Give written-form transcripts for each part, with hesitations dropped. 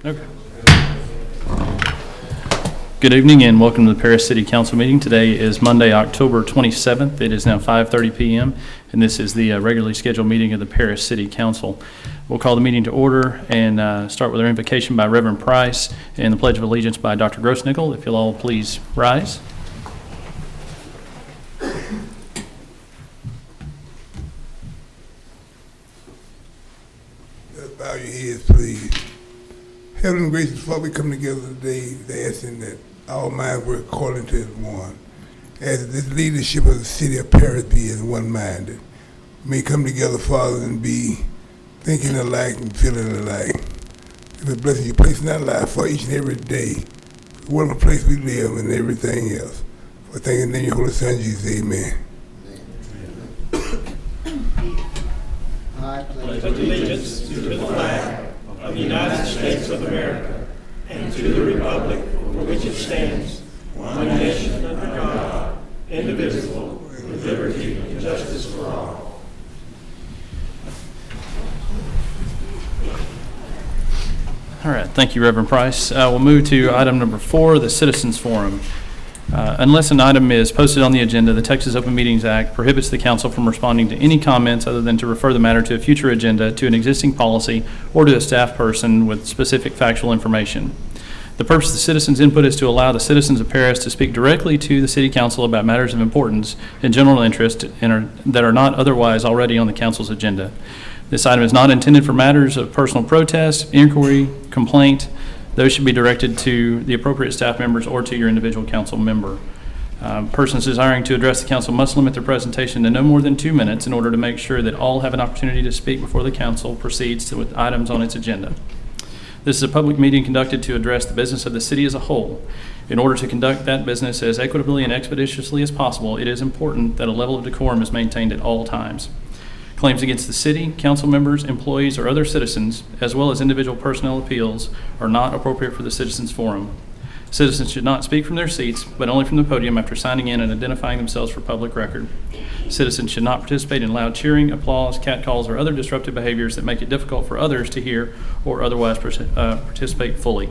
Okay. Good evening and welcome to the Paris City Council meeting. Today is Monday, October 27th. It is now 5:30 p.m. and this is the regularly scheduled meeting of the Paris City Council. We'll call the meeting to order and start with our invocation by Reverend Price and the Pledge of Allegiance by Dr. Grossnickel. If you'll all please rise. Bow your heads, please. Heavenly gracious Father, we come together today asking that all minds work according to His one. As this leadership of the city of Paris be as one-minded. May come together, Father, and be thinking alike and feeling alike. It's a blessing you place in our life for each and every day. What a place we live and everything else. For thank you in the name of your Holy Son, Jesus, amen. I pledge allegiance to the flag of the United States of America and to the republic for which it stands, one nation under God, indivisible, with liberty and justice for all. All right, thank you, Reverend Price. We'll move to item number 4, the Citizens Forum. Unless an item is posted on the agenda, the Texas Open Meetings Act prohibits the council from responding to any comments other than to refer the matter to a future agenda, to an existing policy, or to a staff person with specific factual information. The purpose of the citizens' input is to allow the citizens of Paris to speak directly to the City Council about matters of importance and general interest that are not otherwise already on the council's agenda. This item is not intended for matters of personal protest, inquiry, complaint. Those should be directed to the appropriate staff members or to your individual council member. Persons desiring to address the council must limit their presentation to no more than 2 minutes in order to make sure that all have an opportunity to speak before the council proceeds with items on its agenda. This is a public meeting conducted to address the business of the city as a whole. In order to conduct that business as equitably and expeditiously as possible, it is important that a level of decorum is maintained at all times. Claims against the city, council members, employees, or other citizens, as well as individual personnel appeals, are not appropriate for the Citizens Forum. Citizens should not speak from their seats, but only from the podium after signing in and identifying themselves for public record. Citizens should not participate in loud cheering, applause, catcalls, or other disruptive behaviors that make it difficult for others to hear or otherwise participate fully.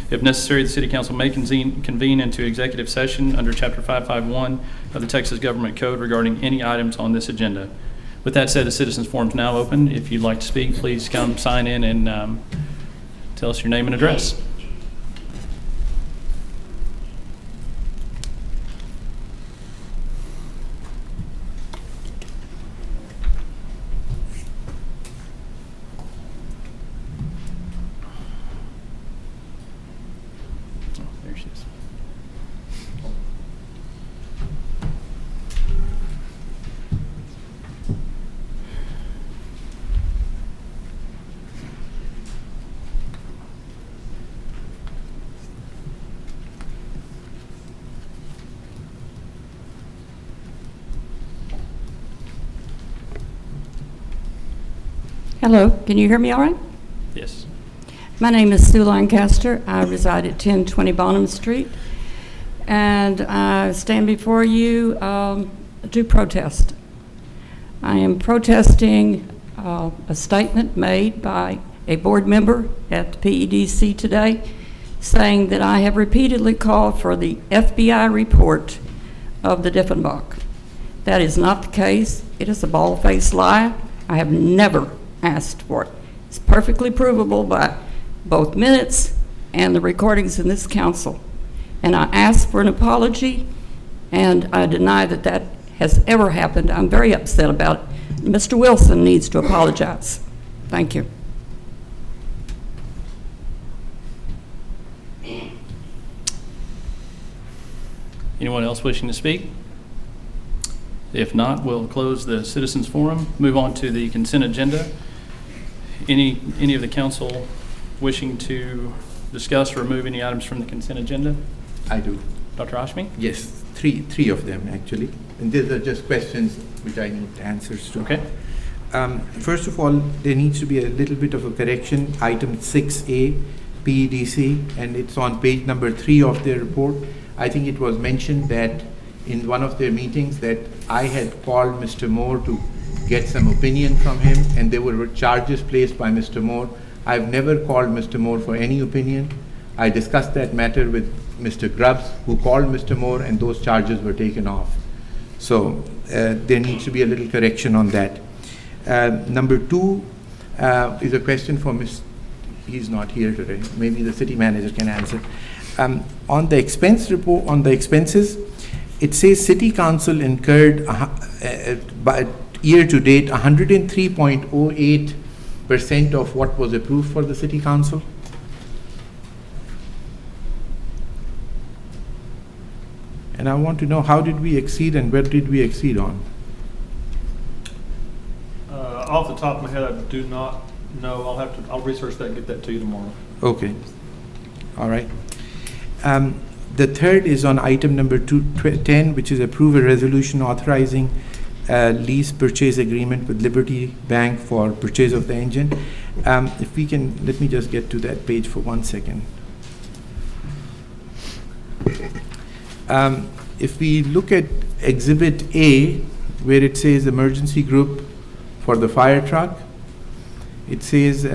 If necessary, the City Council may convene into executive session under Chapter 551 of the Texas Government Code regarding any items on this agenda. With that said, the Citizens Forum is now open. If you'd like to speak, please come sign in and tell us your name and address. Oh, there she is. Hello, can you hear me all right? Yes. My name is Sue Lancaster. I reside at 1020 Bonham Street, and I stand before you to protest. I am protesting a statement made by a board member at the PEDC today saying that I have repeatedly called for the FBI report of the Diefenbach. That is not the case. It is a bald-faced lie. I have never asked for it. It's perfectly provable by both minutes and the recordings in this council. And I asked for an apology, and I deny that that has ever happened. I'm very upset about it. Mr. Wilson needs to apologize. Thank you. Anyone else wishing to speak? If not, we'll close the Citizens Forum, move on to the consent agenda. Any of the council wishing to discuss or remove any items from the consent agenda? I do. Dr. Ashmi? Yes, three of them actually. And these are just questions which I need answers to. Okay. First of all, there needs to be a little bit of a correction. Item 6A, PEDC, and it's on page number 3 of their report. I think it was mentioned that in one of their meetings that I had called Mr. Moore to get some opinion from him, and there were charges placed by Mr. Moore I've never called Mr. Moore for any opinion. I discussed that matter with Mr. Grubbs, who called Mr. Moore, and those charges were taken off. So there needs to be a little correction on that. Number 2 is a question for he's not here today. Maybe the city manager can answer. On the expense report, on the expenses, it says City Council incurred by year to date 103.08% of what was approved for the City Council. And I want to know, how did we exceed and where did we exceed on? Off the top of my head, I do not know. I'll research that and get that to you tomorrow. Okay. All right. The third is on item number 10, which is approve a resolution authorizing lease purchase agreement with Liberty Bank for purchase of the engine. If we can, let me just get to that page for 1 second. If we look at Exhibit A, where it says emergency group for the fire truck, it says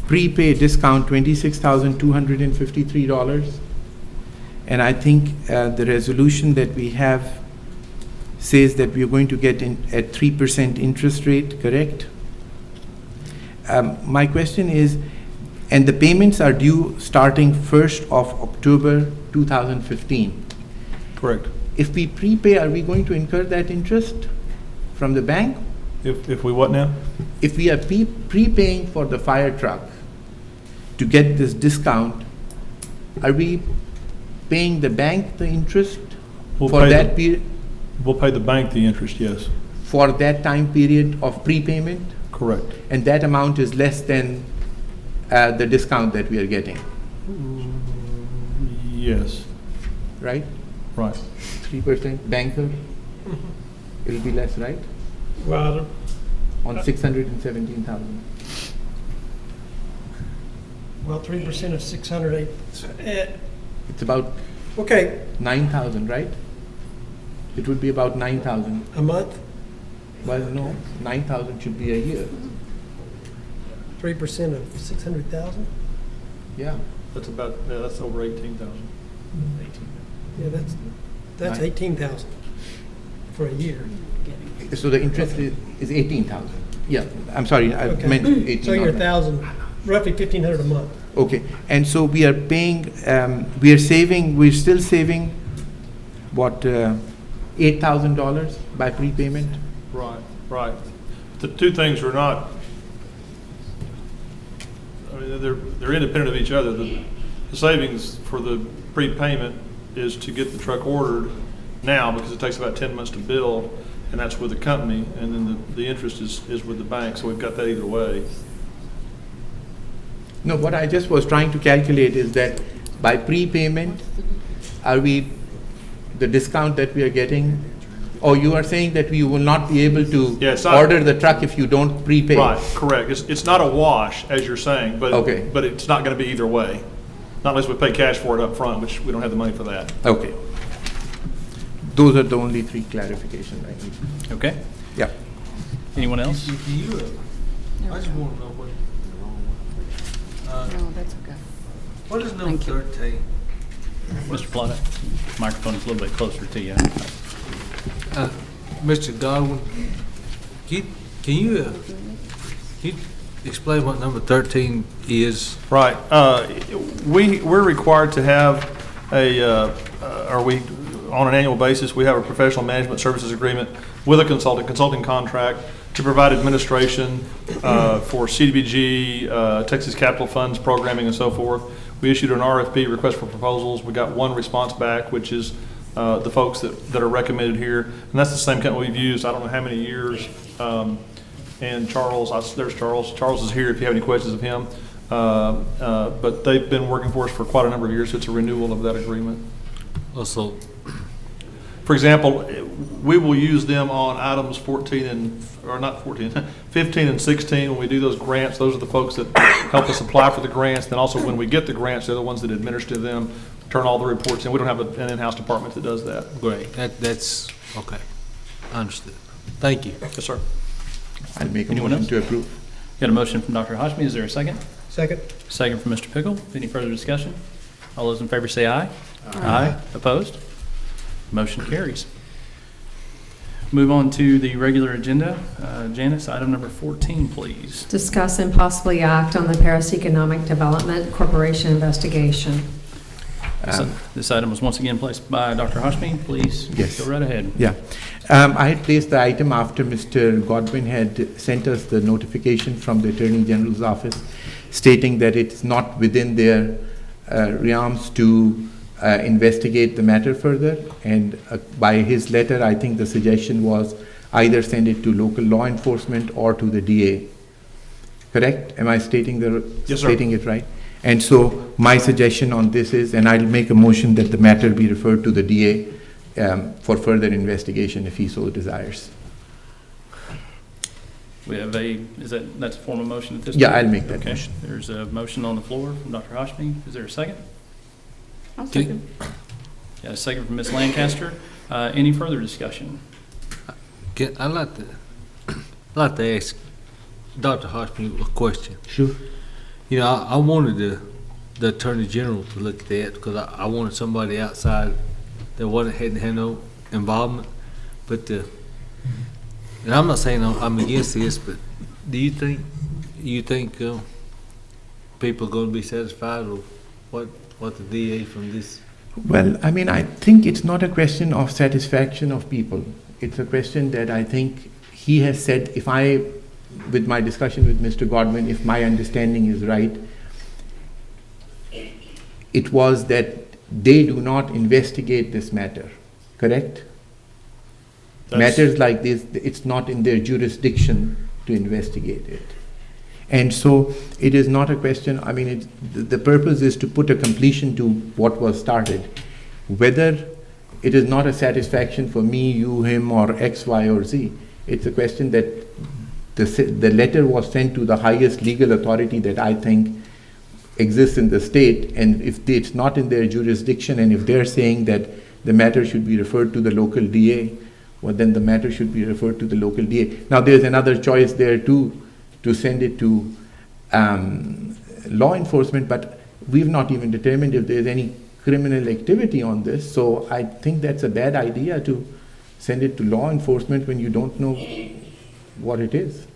prepay discount $26,253. And I think the resolution that we have says that we are going to get in at 3% interest rate, correct? My question is, and the payments are due starting 1st of October 2015. Correct. If we prepay, are we going to incur that interest from the bank? If we what now? If we are prepaying for the fire truck to get this discount, are we paying the bank the interest We'll for pay that period, We'll pay the bank the interest, yes. for that time period of prepayment? Correct. And that amount is less than the discount that we are getting, Yes, right? right. 3% banker, it'll be less, right? Well, On 617,000. well, 3% of 608. It's about Okay, 9,000, right? It would be about 9,000. a month, Well, no, 9,000 should be a year. 3% of 600,000? Yeah. That's that's over 18,000. Yeah, that's Right. 18,000 for a year. So the interest is 18,000. Yeah, I'm sorry, I Okay. meant 18. So you're not 1,000, roughly 1,500 a month. Okay, and so we are paying, we are saving, we're still saving, what, $8,000 by prepayment? Right, right. The two things are not, I mean, they're independent of each other. The savings for the prepayment is to get the truck ordered now because it takes about 10 months to build, and that's with the company, and then the interest is with the bank, so we've got that either way. No, what I just was trying to calculate is that by prepayment, are we, the discount that we are getting, or you are saying that we will not be able to Yeah, it's not- order the truck if you don't prepay? Right, correct. It's not a wash, as you're saying, but Okay. but it's not going to be either way. Not unless we pay cash for it up front, which we don't have the money for that. Okay. Those are the only 3 clarifications I need. Okay. Yeah. Anyone else? I just want to know what, No, that's okay. what is number Thank you. 13? Mr. Plata, microphone is a little bit closer to you. Mr. Godwin, can you explain what number 13 is? Right. We're required to have on an annual basis, we have a professional management services agreement with a consulting contract to provide administration for CDBG, Texas Capital Funds programming and so forth. We issued an RFP, request for proposals. We got 1 response back, which is the folks that are recommended here. And that's the same company we've used, I don't know how many years. And Charles, there's Charles. Charles is here if you have any questions of him. But they've been working for us for quite a number of years. So it's a renewal of that agreement. Also, For example, we will use them on items 15 and 16. When we do those grants, those are the folks that help us apply for the grants. Then also when we get the grants, they're the ones that administer them, turn all the reports in. We don't have an in-house department that does that. great, that's, okay, understood. Thank you. Yes, sir. I'll make a Anyone motion else? to approve. Got a motion from Dr. Hashmi. Is there a second? Second. Second from Mr. Pickle. Any further discussion? All those in favor say aye. Aye. Opposed? Motion carries. Move on to the regular agenda. Janice, item number 14, please. Discuss and possibly act on the Paris Economic Development Corporation investigation. This item was once again placed by Dr. Hashmi. Please Yes. go right ahead. Yeah. I had placed the item after Mr. Godwin had sent us the notification from the Attorney General's office stating that it's not within their realms to investigate the matter further. And by his letter, I think the suggestion was either send it to local law enforcement or to the DA. Correct? Am I stating Yes, sir. stating it right? And so my suggestion on this is, and I'll make a motion that the matter be referred to the DA for further investigation if he so desires. We have that's a form of motion at this Yeah, time? I'll make that Okay. motion. There's a motion on the floor from Dr. Hashmi. Is there a second? I'll Can- second. Got a second from Ms. Lancaster. Any further discussion? I'd like to ask Dr. Hoshman a question. Sure. You know, I wanted the Attorney General to look at that because I wanted somebody outside that hadn't had no involvement. But and I'm not saying I'm against this, but do you think people are going to be satisfied with what the DA from this? Well, I mean, I think it's not a question of satisfaction of people. It's a question that I think he has said, with my discussion with Mr. Godwin, if my understanding is right, it was that they do not investigate this matter, correct? Matters like this, it's not in their jurisdiction to investigate it. And so it is not a question, I mean, the purpose is to put a completion to what was started. Whether it is not a satisfaction for me, you, him, or X, Y, or Z, it's a question that the letter was sent to the highest legal authority that I think exists in the state, and if it's not in their jurisdiction, and if they're saying that the matter should be referred to the local DA, well, then the matter should be referred to the local DA. Now, there's another choice there too, to send it to law enforcement, but we've not even determined if there's any criminal activity on this, so I think that's a bad idea to send it to law enforcement when you don't know what it is.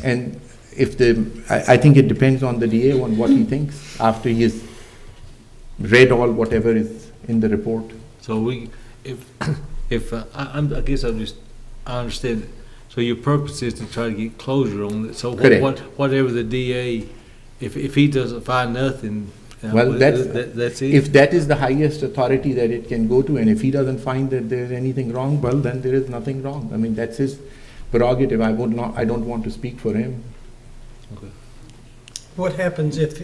And I think it depends on the DA on what he thinks after he has read all whatever is in the report. So I guess I understand. So your purpose is to try to get closure on it. So Correct. whatever the DA, if he doesn't find nothing, Well, that's it. If that is the highest authority that it can go to, and if he doesn't find that there's anything wrong, well, then there is nothing wrong. I mean, that's his prerogative. I don't want to speak for him. Okay. What happens if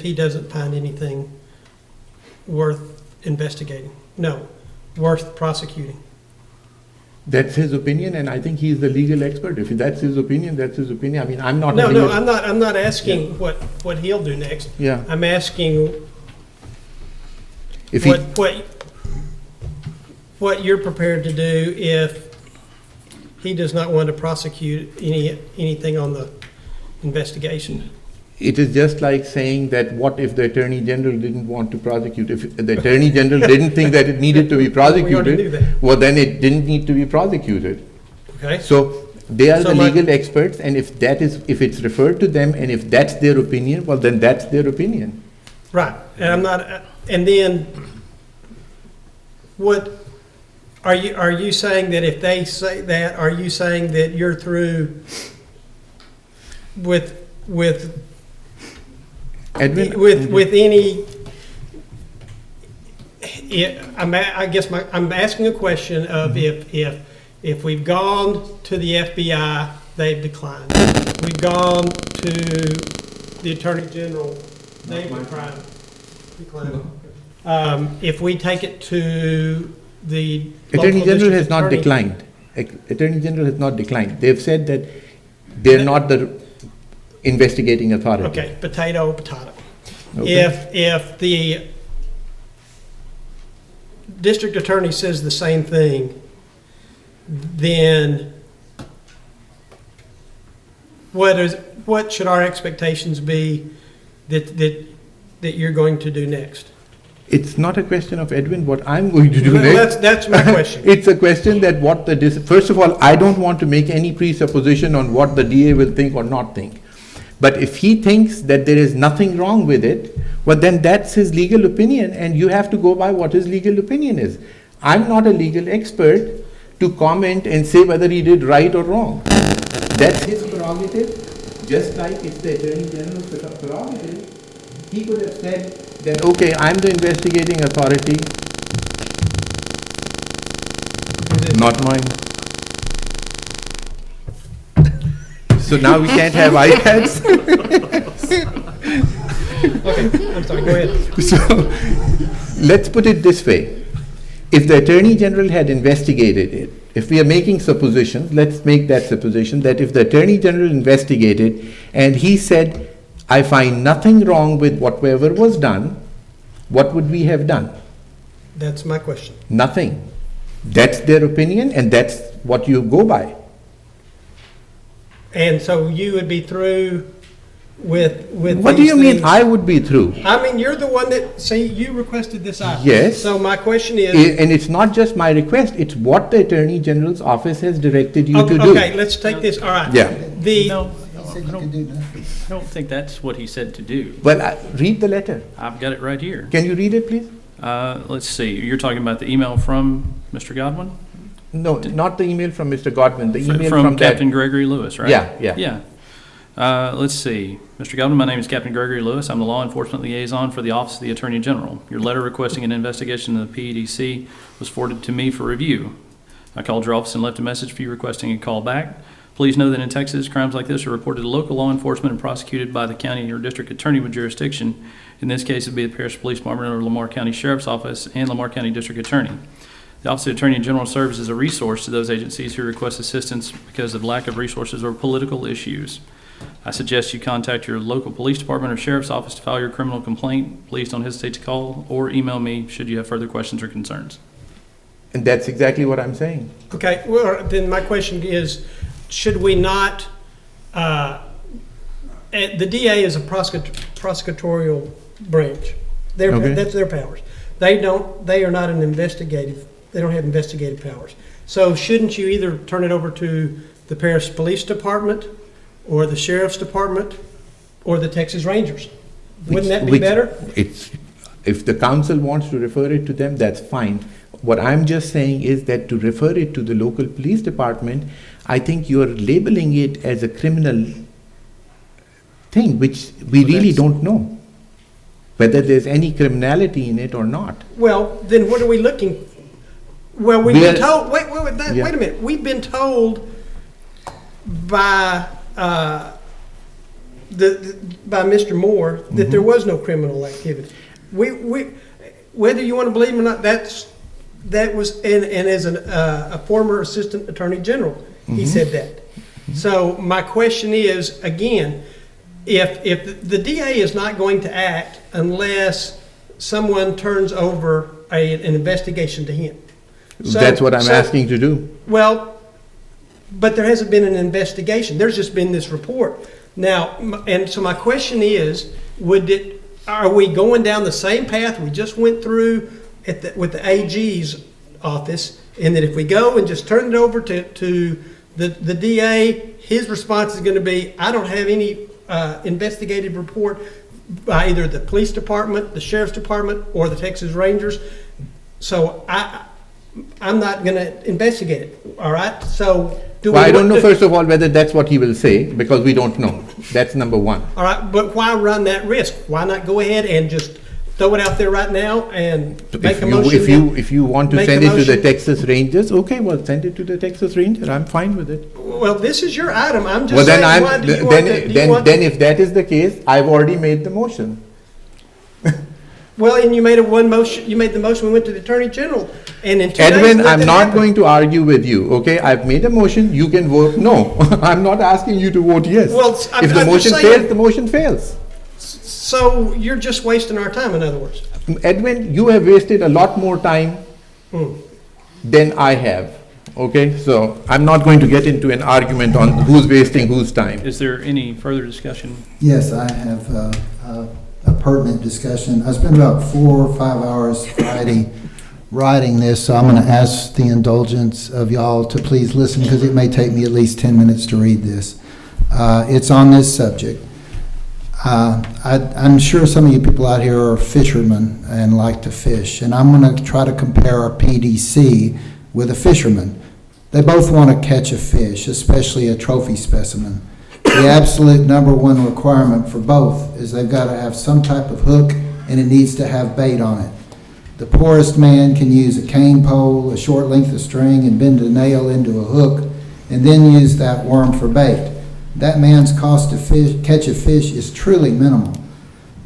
he doesn't find anything worth investigating? No, worth prosecuting. That's his opinion, and I think he's the legal expert. If that's his opinion, that's his opinion. I mean, I'm not. No, I'm not asking what he'll do next. Yeah. I'm asking If he, what you're prepared to do if he does not want to prosecute anything on the investigation. it is just like saying that what if the Attorney General didn't want to prosecute? If the Attorney General didn't think that it needed to be We already knew prosecuted, that. well, then it didn't need to be prosecuted. Okay? So they are So the my- legal experts, and if it's referred to them, and if that's their opinion, well, then that's their opinion. Right, and I'm not, and then, what, are you saying that if they say that, are you saying that you're through with Edwin, any, I guess I'm asking a question of if we've gone to the FBI, they've declined. We've gone to the Attorney General, they've declined. If we take it to the Attorney local General has district not attorney- declined. Attorney General has not declined. They've said that they're not the investigating authority. Okay, potato. Okay. If the district attorney says the same thing, then what should our expectations be that you're going to do next? It's not a question of Edwin, what I'm going to do Well, next. that's my question. It's a question that first of all, I don't want to make any presupposition on what the DA will think or not think. But if he thinks that there is nothing wrong with it, well, then that's his legal opinion, and you have to go by what his legal opinion is. I'm not a legal expert to comment and say whether he did right or wrong. That's his prerogative, just like it's the Attorney General's prerogative. He could have said that, okay, I'm the investigating authority. Not mine. So now we can't have iPads? Okay, I'm sorry, go ahead. So, let's put it this way. If the Attorney General had investigated it, if we are making suppositions, let's make that supposition that if the Attorney General investigated and he said, I find nothing wrong with whatever was done, what would we have done? That's my question. Nothing. That's their opinion, and that's what you go by. And so you would be through with What do these you mean things? I would be through? I mean, you're the one that, see, you requested this item. Yes. So my question is. And it's not just my request, it's what the Attorney General's office has directed you to do. Okay, let's take this, all right. Yeah. No, I don't think that's what he said to do. Well, read the letter. I've got it right here. Can you read it, please? Let's see, you're talking about the email from Mr. Godwin? No, not the email from Mr. Godwin, the email From from that. Captain Gregory Lewis, right? Yeah. Yeah. Let's see. Mr. Godwin, my name is Captain Gregory Lewis. I'm the law enforcement liaison for the Office of the Attorney General. Your letter requesting an investigation of the PEDC was forwarded to me for review. I called your office and left a message for you requesting a call back. Please know that in Texas, crimes like this are reported to local law enforcement and prosecuted by the county or district attorney with jurisdiction. In this case, it would be the Paris Police Department or Lamar County Sheriff's Office and Lamar County District Attorney. The Office of the Attorney General serves as a resource to those agencies who request assistance because of lack of resources or political issues. I suggest you contact your local police department or sheriff's office to file your criminal complaint. Please don't hesitate to call or email me should you have further questions or concerns. And that's exactly what I'm saying. Okay, well, then my question is, should we not, the DA is a prosecutorial branch. Okay. That's their powers. They are not an investigative, they don't have investigative powers. So shouldn't you either turn it over to the Paris Police Department or the Sheriff's Department or the Texas Rangers? Wouldn't that be better? If the council wants to refer it to them, that's fine. What I'm just saying is that to refer it to the local police department, I think you're labeling it as a criminal thing, which we really don't know whether there's any criminality in it or not. Well, then what are we looking? Well, we've been told. Wait a minute. We've been told by by Mr. Moore that there was no criminal activity. We whether you want to believe him or not, that was and as a former assistant attorney general, he said that. So my question is again, if the DA is not going to act unless someone turns over an investigation to him. That's what I'm asking to do. Well, but there hasn't been an investigation. There's just been this report. Now, and so my question is, are we going down the same path we just went through with the AG's office, and that if we go and just turn it over to the DA, his response is going to be, I don't have any investigative report by either the police department, the sheriff's department, or the Texas Rangers, so I'm not going to investigate it. All right. So I don't know, first of all, whether that's what he will say, because we don't know. That's number one. All right, but why run that risk? Why not go ahead and just throw it out there right now and make a motion? If you want to send it to the Texas Rangers, okay, well, send it to the Texas Rangers. I'm fine with it. Well, this is your item. I'm just Well, saying, why do you want to? Then if that is the case, I've already made the motion. Well, and you made motion. You made the motion. We went to the Attorney General, and in 2 days, Edwin, I'm nothing not happened. going to argue with you, okay? I've made a motion, you can vote no. I'm not asking you to vote yes. Well, If the I'm motion just saying- fails, the motion fails. So you're just wasting our time. In other words. Edwin, you have wasted a lot more time than I have. Okay, so I'm not going to get into an argument on who's wasting whose time. Is there any further discussion? Yes, I have a pertinent discussion. I spent about 4 or 5 hours Friday writing this, so I'm going to ask the indulgence of y'all to please listen, because it may take me at least 10 minutes to read this. It's on this subject. I'm sure some of you people out here are fishermen and like to fish, and I'm going to try to compare our PDC with a fisherman. They both want to catch a fish, especially a trophy specimen. The absolute #1 requirement for both is they've got to have some type of hook, and it needs to have bait on it. The poorest man can use a cane pole, a short length of string, and bend a nail into a hook, and then use that worm for bait. That man's cost to catch a fish is truly minimal.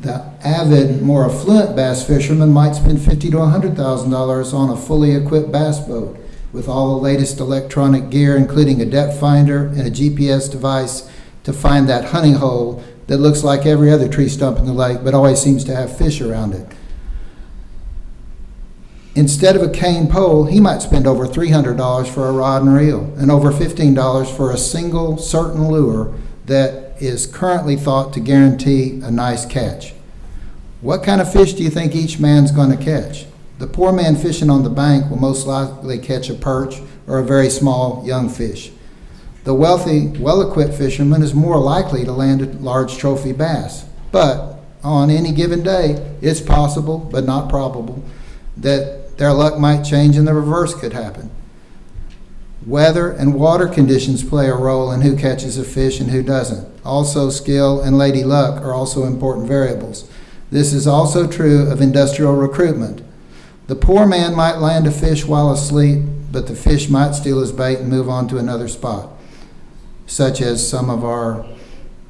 The avid, more affluent bass fisherman might spend $50,000 to $100,000 on a fully equipped bass boat with all the latest electronic gear, including a depth finder and a GPS device to find that honey hole that looks like every other tree stump in the lake but always seems to have fish around it. Instead of a cane pole, he might spend over $300 for a rod and reel and over $15 for a single certain lure that is currently thought to guarantee a nice catch. What kind of fish do you think each man's going to catch? The poor man fishing on the bank will most likely catch a perch or a very small young fish. The wealthy, well-equipped fisherman is more likely to land a large trophy bass. But on any given day, it's possible, but not probable, that their luck might change and the reverse could happen. Weather and water conditions play a role in who catches a fish and who doesn't. Also, skill and lady luck are also important variables. This is also true of industrial recruitment. The poor man might land a fish while asleep, but the fish might steal his bait and move on to another spot, such as some of our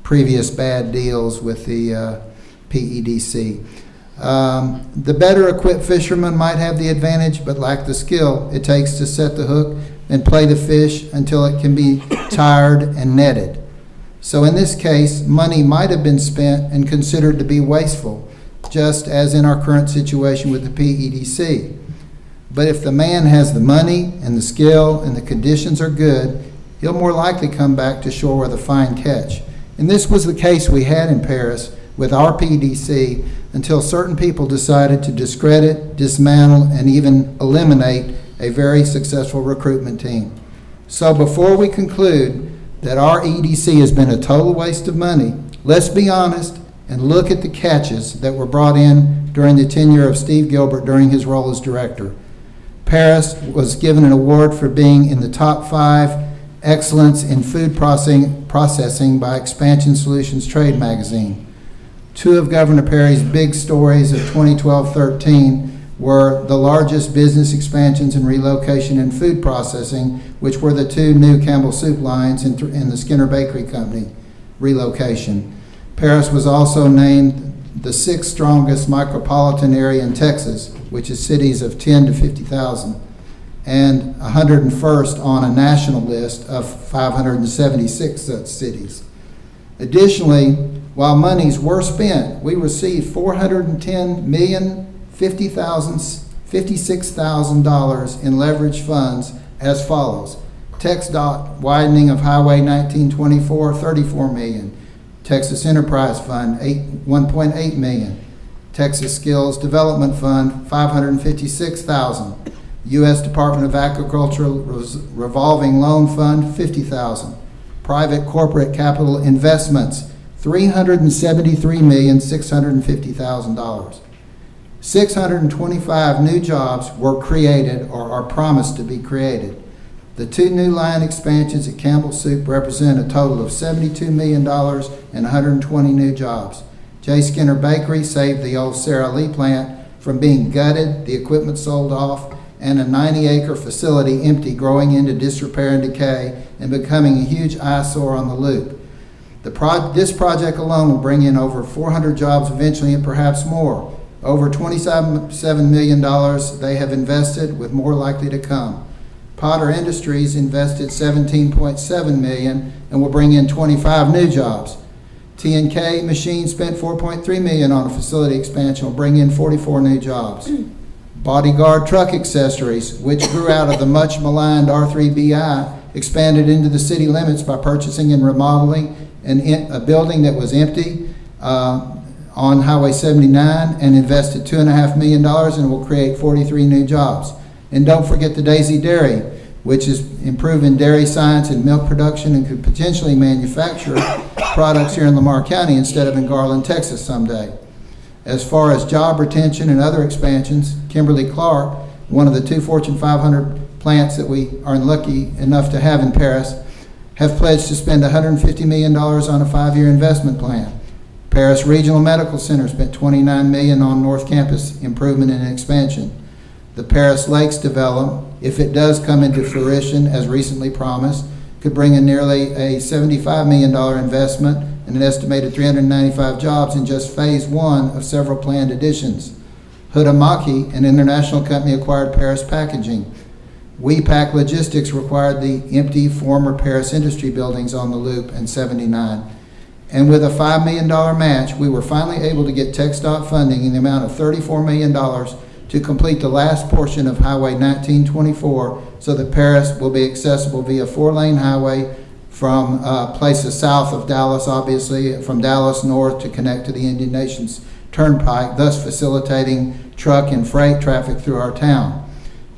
previous bad deals with the PEDC. The better equipped fisherman might have the advantage but lack the skill it takes to set the hook and play the fish until it can be tired and netted. So in this case, money might have been spent and considered to be wasteful, just as in our current situation with the PEDC. But if the man has the money and the skill and the conditions are good, he'll more likely come back to shore with a fine catch. And this was the case we had in Paris with our PEDC until certain people decided to discredit, dismantle, and even eliminate a very successful recruitment team. So before we conclude that our EDC has been a total waste of money, let's be honest and look at the catches that were brought in during the tenure of Steve Gilbert during his role as director. Paris was given an award for being in the top 5 excellence in food processing by Expansion Solutions Trade Magazine. 2 of Governor Perry's big stories of 2012-13 were the largest business expansions in relocation and food processing, which were the 2 new Campbell Soup lines in the Skinner Bakery Company relocation. Paris was also named the 6th strongest micropolitan area in Texas, which is cities of 10 to 50,000, and 101st on a national list of 576 such cities. Additionally, while monies were spent, we received $410,056,000 in leveraged funds as follows. TxDOT widening of Highway 1924, $34 million. Texas Enterprise Fund, $1.8 million. Texas Skills Development Fund, $556,000. U.S. Department of Agriculture Revolving Loan Fund, $50,000. Private Corporate Capital Investments, $373,650,000. 625 new jobs were created or are promised to be created. The 2 new line expansions at Campbell Soup represent a total of $72 million and 120 new jobs. J. Skinner Bakery saved the old Sara Lee plant from being gutted, the equipment sold off, and a 90-acre facility empty, growing into disrepair and decay and becoming a huge eyesore on the loop. This project alone will bring in over 400 jobs eventually, and perhaps more. Over $27 million they have invested, with more likely to come. Potter Industries invested $17.7 million and will bring in 25 new jobs. T&K Machine spent $4.3 million on a facility expansion, will bring in 44 new jobs. Bodyguard Truck Accessories, which grew out of the much maligned R3BI, expanded into the city limits by purchasing and remodeling a building that was empty on Highway 79 and invested $2.5 million and will create 43 new jobs. And don't forget the Daisy Dairy, which is improving dairy science and milk production and could potentially manufacture products here in Lamar County instead of in Garland, Texas someday. As far as job retention and other expansions, Kimberly-Clark, one of the 2 Fortune 500 plants that we are lucky enough to have in Paris, have pledged to spend $150 million on a 5-year investment plan. Paris Regional Medical Center spent $29 million on North Campus improvement and expansion. The Paris Lakes development, if it does come into fruition as recently promised, could bring in nearly a $75 million investment and an estimated 395 jobs in just phase 1 of several planned additions. Huhtamaki, an international company, acquired Paris Packaging. WePack Logistics required the empty former Paris Industry buildings on the Loop and 79. And with a $5 million match, we were finally able to get TxDOT funding in the amount of $34 million to complete the last portion of Highway 1924 so that Paris will be accessible via 4-lane highway from places south of Dallas, obviously, from Dallas north to connect to the Indian Nations Turnpike, thus facilitating truck and freight traffic through our town.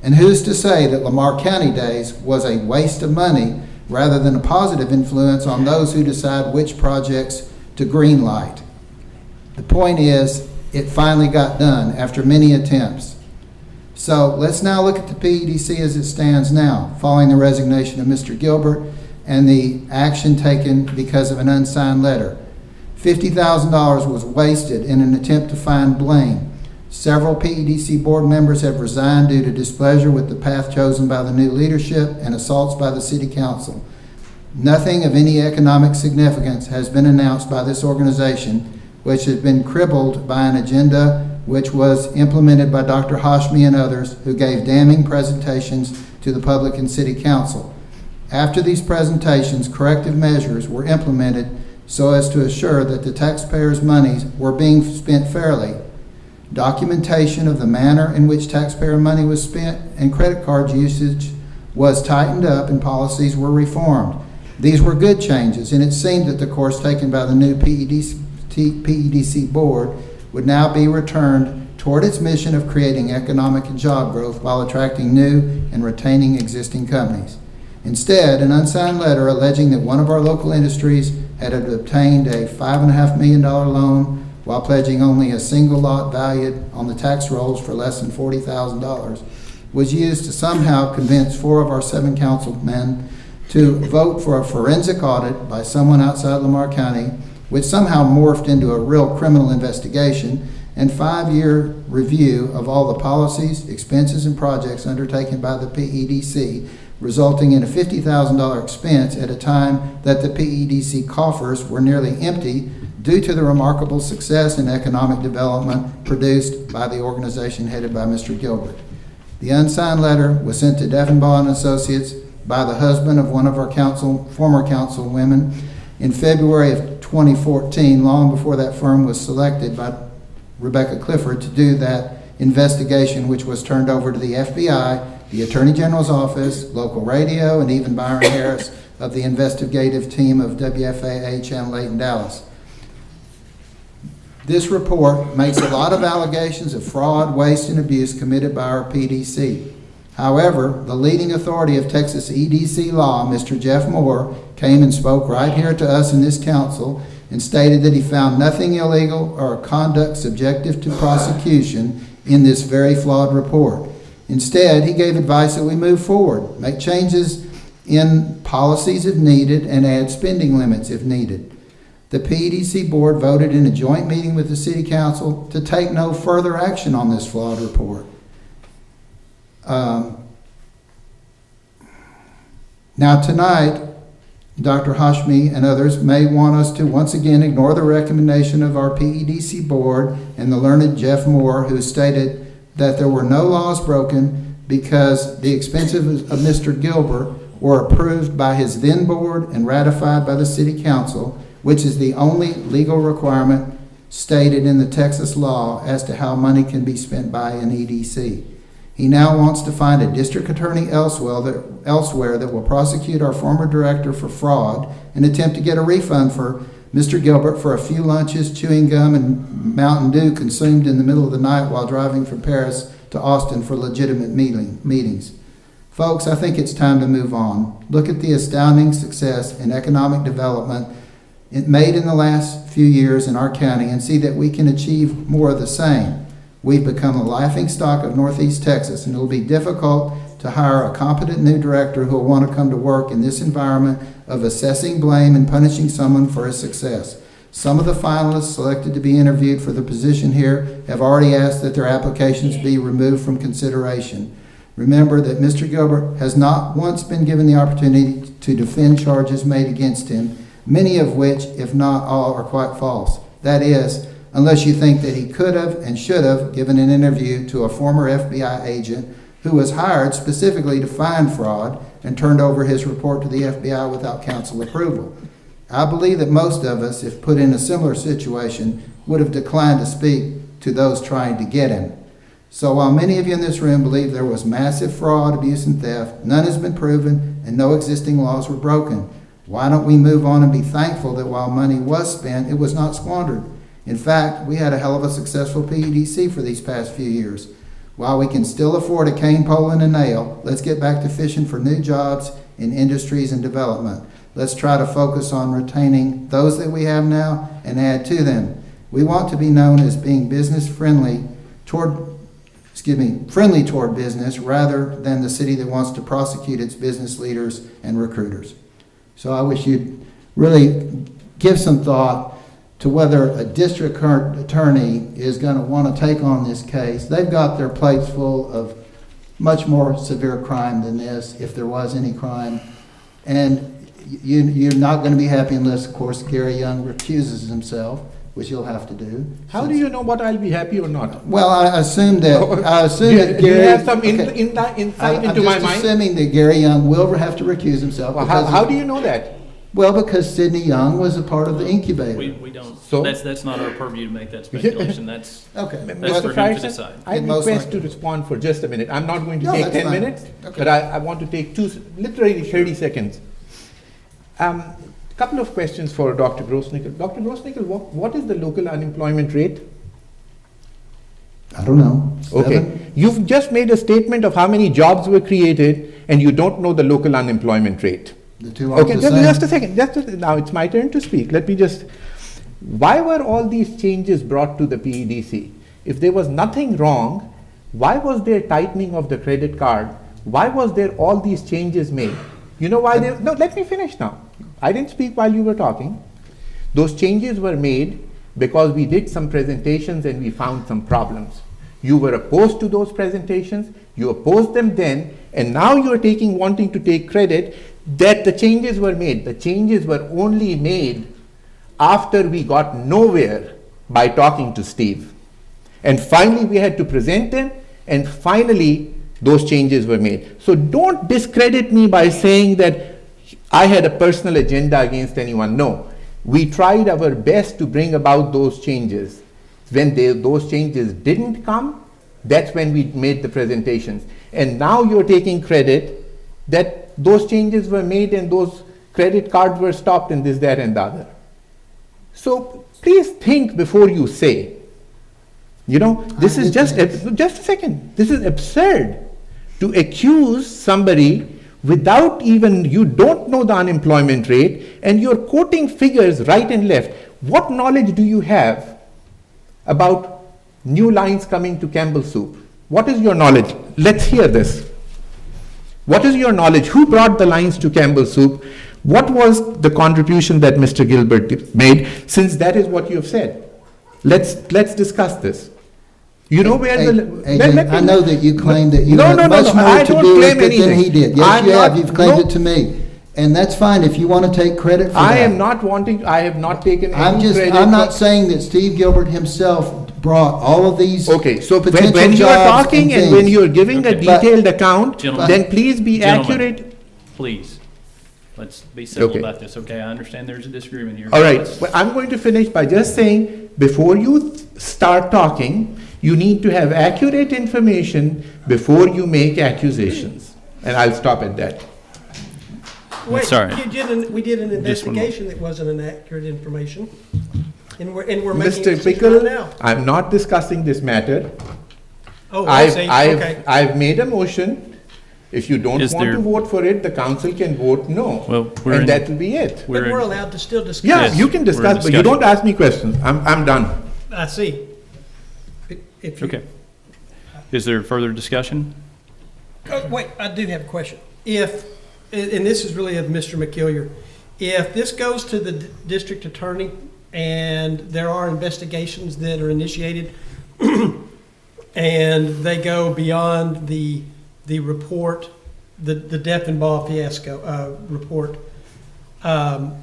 And who's to say that Lamar County Days was a waste of money rather than a positive influence on those who decide which projects to green light? The point is, it finally got done after many attempts. So let's now look at the PEDC as it stands now, following the resignation of Mr. Gilbert and the action taken because of an unsigned letter. $50,000 was wasted in an attempt to find blame. Several PEDC board members have resigned due to displeasure with the path chosen by the new leadership and assaults by the city council. Nothing of any economic significance has been announced by this organization, which has been crippled by an agenda which was implemented by Dr. Hashmi and others who gave damning presentations to the public and city council. After these presentations, corrective measures were implemented so as to assure that the taxpayers' monies were being spent fairly. Documentation of the manner in which taxpayer money was spent and credit card usage was tightened up and policies were reformed. These were good changes, and it seemed that the course taken by the new PEDC board would now be returned toward its mission of creating economic and job growth while attracting new and retaining existing companies. Instead, an unsigned letter alleging that one of our local industries had obtained a $5.5 million loan while pledging only a single lot valued on the tax rolls for less than $40,000 was used to somehow convince 4 of our 7 councilmen to vote for a forensic audit by someone outside Lamar County, which somehow morphed into a real criminal investigation, and 5-year review of all the policies, expenses, and projects undertaken by the PEDC, resulting in a $50,000 expense at a time that the PEDC coffers were nearly empty due to the remarkable success in economic development produced by the organization headed by Mr. Gilbert. The unsigned letter was sent to Deffenbaugh and Associates by the husband of one of our former councilwomen in February of 2014, long before that firm was selected by Rebecca Clifford to do that investigation, which was turned over to the FBI, the Attorney General's office, local radio, and even Byron Harris of the investigative team of WFAA Channel 8 in Dallas. This report makes a lot of allegations of fraud, waste, and abuse committed by our PDC. However, the leading authority of Texas EDC law, Mr. Jeff Moore, came and spoke right here to us in this council and stated that he found nothing illegal or conduct subjective to prosecution in this very flawed report. Instead, he gave advice that we move forward, make changes in policies if needed, and add spending limits if needed. The PEDC board voted in a joint meeting with the city council to take no further action on this flawed report. Now tonight, Dr. Hashmi and others may want us to once again ignore the recommendation of our PEDC board and the learned Jeff Moore, who stated that there were no laws broken because the expenses of Mr. Gilbert were approved by his then board and ratified by the city council, which is the only legal requirement stated in the Texas law as to how money can be spent by an EDC. He now wants to find a district attorney elsewhere that will prosecute our former director for fraud and attempt to get a refund for Mr. Gilbert for a few lunches, chewing gum, and Mountain Dew consumed in the middle of the night while driving from Paris to Austin for legitimate meetings. Folks, I think it's time to move on. Look at the astounding success in economic development made in the last few years in our county and see that we can achieve more of the same. We've become the laughingstock of Northeast Texas, and it will be difficult to hire a competent new director who will want to come to work in this environment of assessing blame and punishing someone for his success. Some of the finalists selected to be interviewed for the position here have already asked that their applications be removed from consideration. Remember that Mr. Gilbert has not once been given the opportunity to defend charges made against him, many of which, if not all, are quite false. That is, unless you think that he could have and should have given an interview to a former FBI agent who was hired specifically to find fraud and turned over his report to the FBI without council approval. I believe that most of us, if put in a similar situation, would have declined to speak to those trying to get him. So while many of you in this room believe there was massive fraud, abuse, and theft, none has been proven and no existing laws were broken. Why don't we move on and be thankful that while money was spent, it was not squandered? In fact, we had a hell of a successful PEDC for these past few years. While we can still afford a cane pole and a nail, let's get back to fishing for new jobs in industries and development. Let's try to focus on retaining those that we have now and add to them. We want to be known as being friendly toward business rather than the city that wants to prosecute its business leaders and recruiters. So I wish you'd really give some thought to whether a district attorney is going to want to take on this case. They've got their plates full of much more severe crime than this, if there was any crime. And you're not going to be happy unless, of course, Gary Young recuses himself, which you'll have to do. How do you know what I'll be happy or not? Well, I assume that Gary... Do you have some insight into my I'm just mind? assuming that Gary Young will have to recuse himself. Well, how do you know that? Well, because Sidney Young was a part of the incubator. We don't, So? that's not our purview to make that speculation. That's Okay. That's Mr. for him to Frierson, decide. I Most request likely. to respond for just a minute. I'm not going to No, take that's 10 fine. minutes, Okay. but I want to take literally 30 seconds. Couple of questions for Dr. Grossnickel. Dr. Grossnickel, what is the local unemployment rate? I don't know. Okay. 7? You've just made a statement of how many jobs were created, and you don't know the local unemployment rate. The two aren't Okay, the same. just a second. Now it's my turn to speak. Let me just. Why were all these changes brought to the PEDC? If there was nothing wrong, why was there tightening of the credit card? Why was there all these changes made? You know why there? No, let me finish now. I didn't speak while you were talking. Those changes were made because we did some presentations and we found some problems. You were opposed to those presentations, you opposed them then, and now you're wanting to take credit that the changes were made. The changes were only made after we got nowhere by talking to Steve. And finally we had to present them, and finally those changes were made. So don't discredit me by saying that I had a personal agenda against anyone. No, we tried our best to bring about those changes. When those changes didn't come, that's when we made the presentations. And now you're taking credit that those changes were made and those credit cards were stopped and this, that, and the other. So please think before you say. You know, this is just a second. This is absurd to accuse somebody without even, you don't know the unemployment rate and you're quoting figures right and left. What knowledge do you have about new lines coming to Campbell Soup? What is your knowledge? Let's hear this. What is your knowledge? Who brought the lines to Campbell Soup? What was the contribution that Mr. Gilbert made, since that is what you have said? Let's discuss this. You know where AJ, I know that you claim that you No, have no, no, much no, I more to don't do claim with it than anything. he did. Yes, I'm you have. not- You've claimed no. it to me. And that's fine if you want to take credit for that. I am not wanting, I have not taken any credit. I'm not for- saying that Steve Gilbert himself brought all of these Okay, so potential when you are jobs talking and things. when you are giving a Okay. detailed account, Gentlemen. then please be Gentlemen. accurate. Please, let's be civil Okay. about this, okay? I understand there's a disagreement here. All right, Let's- well, I'm going to finish by just saying, before you start talking, You need to have accurate information before you make accusations. And I'll stop at that. Wait, Sorry. we did an Just one more. investigation that wasn't an accurate information, and we're making a Mr. decision right Pickle, now. I'm not discussing this matter. Oh, I see, okay. I've made a motion. If you don't Is want there- to vote for it, the council can vote no. Well, we're And in- that will be it. But we're We're, allowed to still discuss. Yeah, Yes, you can we're in discuss, but you discussion. don't ask me questions. I'm done. I see. If you- okay. Is there further discussion? Oh, wait, I do have a question. If, and this is really of Mr. McKillier, if this goes to the district attorney and there are investigations that are initiated and they go beyond the report, the Deffenbaugh fiasco report, and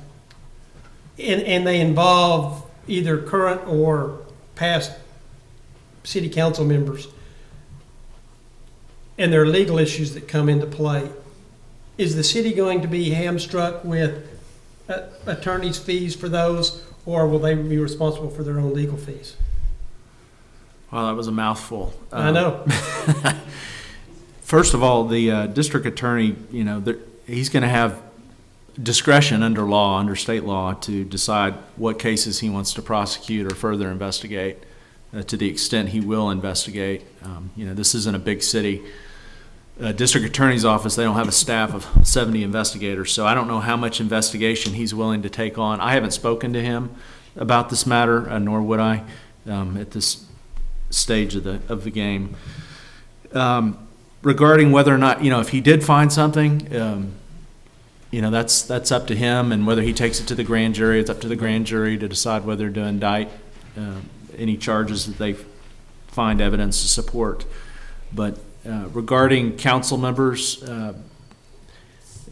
they involve either current or past city council members, and there are legal issues that come into play, is the city going to be hamstruck with attorney's fees for those, or will they be responsible for their own legal fees? Well, that was a mouthful. I know. First of all, the district attorney, he's going to have discretion under law, under state law, to decide what cases he wants to prosecute or further investigate, to the extent he will investigate. This isn't a big city. District attorney's office, they don't have a staff of 70 investigators, so I don't know how much investigation he's willing to take on. I haven't spoken to him about this matter, nor would I at this stage of the game. Regarding whether or not, if he did find something, that's up to him, and whether he takes it to the grand jury, it's up to the grand jury to decide whether to indict any charges that they find evidence to support. But regarding council members,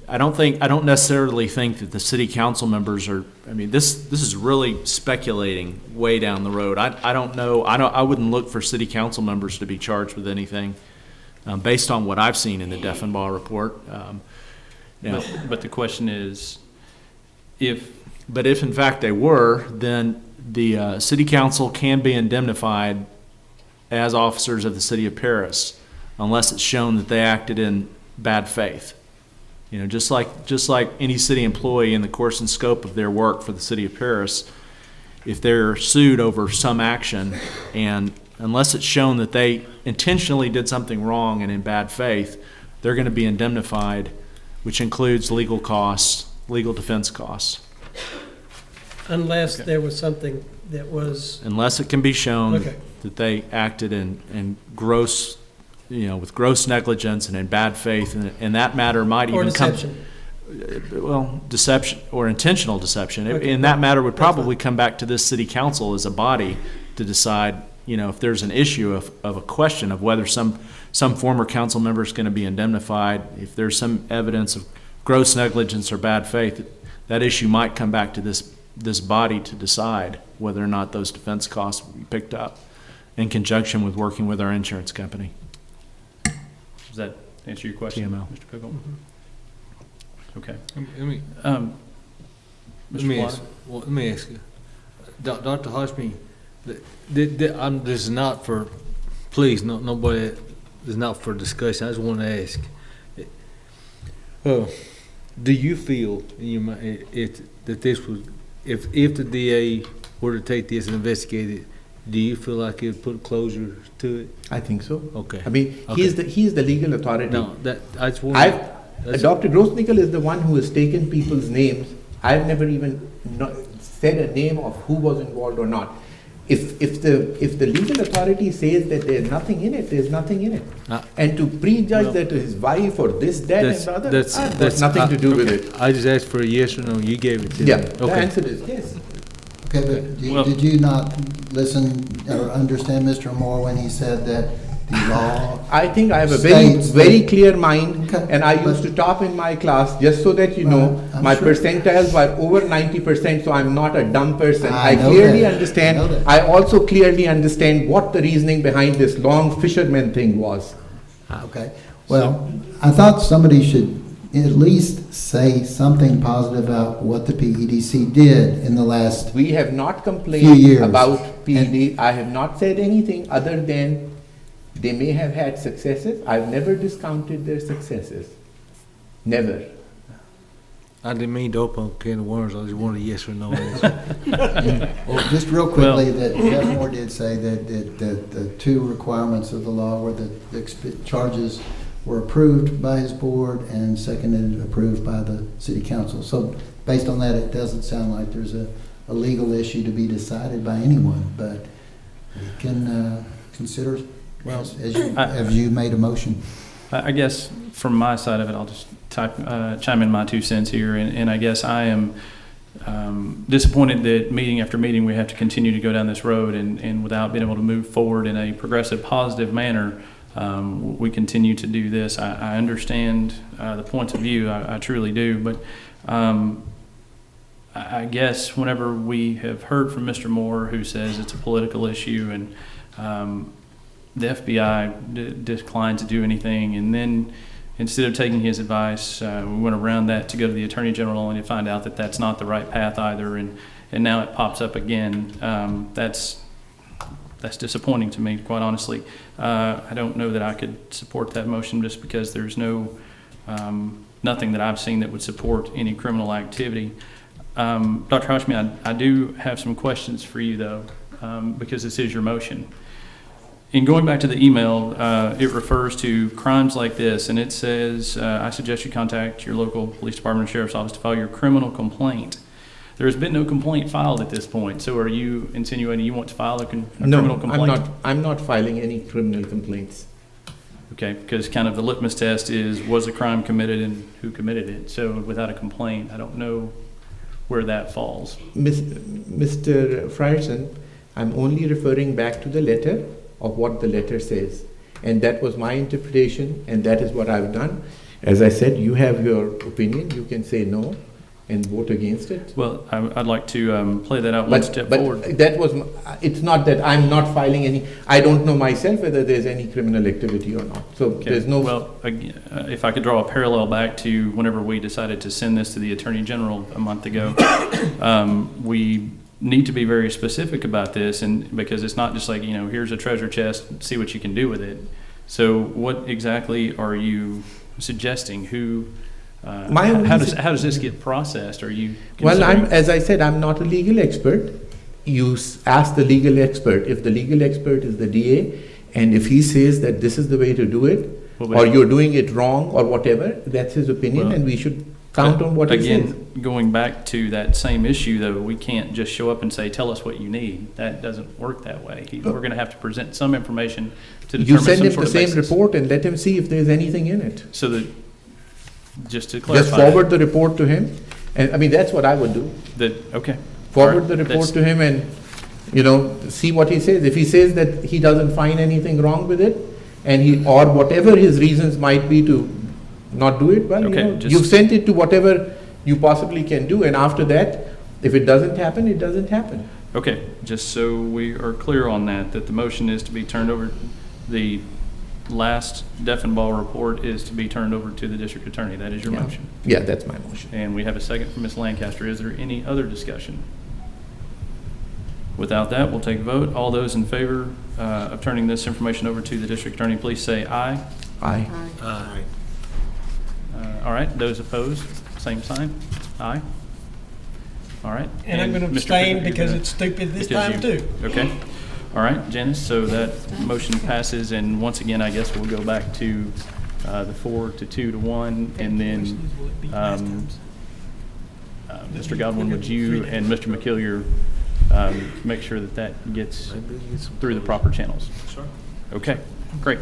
I don't necessarily think that the city council members are. This is really speculating way down the road. I don't know. I wouldn't look for city council members to be charged with anything based on what I've seen in the Deffenbaugh report. But the question is, if in fact they were, then the city council can be indemnified as officers of the city of Paris, unless it's shown that they acted in bad faith. Just like any city employee in the course and scope of their work for the city of Paris, if they're sued over some action, and unless it's shown that they intentionally did something wrong and in bad faith, they're going to be indemnified, which includes legal costs, legal defense costs. Unless there was something that was, Unless it can be shown Okay. that they acted in gross, with gross negligence and in bad faith, and that matter might or even come. deception. Well, deception or intentional deception. Okay. And that matter would That's fine. probably come back to this city council as a body to decide, if there's an issue of a question of whether some former council member is going to be indemnified, if there's some evidence of gross negligence or bad faith, that issue might come back to this body to decide whether or not those defense costs will be picked up in conjunction with working with our insurance company. does that answer your question, TML. Mr. Pickle? Okay. Let me, Mr. Plata? let me ask you, Dr. Hashmi, this is not for, please, nobody, this is not for discussion. I just want to ask, do you feel in your mind that this was, if the DA were to take this and investigate it, do you feel like it would put closure to it? I think so. Okay. He's the legal authority. No, I just want. Dr. Grossnickel is the one who has taken people's names. I've never even said a name of who was involved or not. If the legal authority says that there's nothing in it, there's nothing in it. And to prejudge that his wife or this, that, and the other, that's nothing to do with it. I just asked for a yes or no. You gave it to me. Yeah, the Okay. answer is yes. Okay, but Well- did you not listen or understand Mr. Moore when he said that the law? I think I have a States very that- clear mind, Okay, and I but- used to top in my class, just so that you know, Right, I'm my sure. percentiles were over 90%, so I'm not a dumb person. I I know clearly that. understand, I know that. I also clearly understand what the reasoning behind this long fisherman thing was. Okay, well, I thought somebody should at least say something positive about what the PEDC did in the last We have not few complained years. about PED. I have not said anything other than they may have had successes. I've never discounted their successes. Never. I didn't mean to open a can of worms, I just wanted a yes or no answer. Well, just real quickly, that Jeff Moore did say that the two requirements of the law were that the charges were approved by his board and seconded and approved by the city council. So based on that, it doesn't sound like there's a legal issue to be decided by anyone, but we can consider as you made a motion. I guess from my side of it, I'll just chime in my 2 cents here, and I guess I am disappointed that meeting after meeting we have to continue to go down this road, and without being able to move forward in a progressive, positive manner, we continue to do this. I understand the points of view, I truly do, but I guess whenever we have heard from Mr. Moore, who says it's a political issue, and the FBI declined to do anything, and then instead of taking his advice, we went around that to go to the Attorney General only to find out that that's not the right path either, and now it pops up again. That's disappointing to me, quite honestly. I don't know that I could support that motion just because there's nothing that I've seen that would support any criminal activity. Dr. Hashmi, I do have some questions for you, though, because this is your motion. In going back to the email, it refers to crimes like this, and it says, I suggest you contact your local police department or sheriff's office to file your criminal complaint. There has been no complaint filed at this point, so are you insinuating you want to file a criminal complaint? No, I'm not filing any criminal complaints. Okay, because kind of the litmus test is, was a crime committed and who committed it? So without a complaint, I don't know where that falls. Mr. Frierson, I'm only referring back to the letter of what the letter says. And that was my interpretation, and that is what I've done. As I said, you have your opinion. You can say no and vote against it. Well, I'd like to play that out one step forward. That was, it's not that I'm not filing any, I don't know myself whether there's any criminal activity or not. So Okay. there's no. Well, if I could draw a parallel back to whenever we decided to send this to the Attorney General a month ago, we need to be very specific about this, and because it's not just like, here's a treasure chest, see what you can do with it. So what exactly are you suggesting? How does this get processed? Are you Well, considering- as I said, I'm not a legal expert. You ask the legal expert. If the legal expert is the DA, and if he says that this is the way to do it, or you're doing it wrong, or whatever, that's his opinion, Well, and we should count on what he says. Again, going back to that same issue, though, we can't just show up and say, tell us what you need. That doesn't work that way. We're going to have to present some information to You determine send some him sort the of same basis. report and let him see if there's anything in it. So that, just to clarify. Just forward the report to him, and, I mean, that's what I would do. Okay. Forward All the right. report That's- to him and, see what he says. If he says that he doesn't find anything wrong with it, and or whatever his reasons might be to not do it, well, Okay, just- you've sent it to whatever you possibly can do, and after that, if it doesn't happen, it doesn't happen. Okay, just so we are clear on that the motion is to be turned over, the last Deffenbaugh report is to be turned over to the district attorney. That is your Yeah. motion. Yeah, that's my motion. And we have a second from Ms. Lancaster. Is there any other discussion? Without that, we'll take a vote. All those in favor of turning this information over to the district attorney, please say aye. Aye. All right, those opposed, same sign. Aye. All right. And I'm going to Mr. abstain Cooper, you're because gonna- it's stupid this because time you- too. Okay. All right, Janice, so that motion passes, and once again, I guess we'll go back to the 4 to 2 to 1, and then Mr. Godwin, would you and Mr. McKillier make sure that that gets through the proper channels? Sure. Okay, great.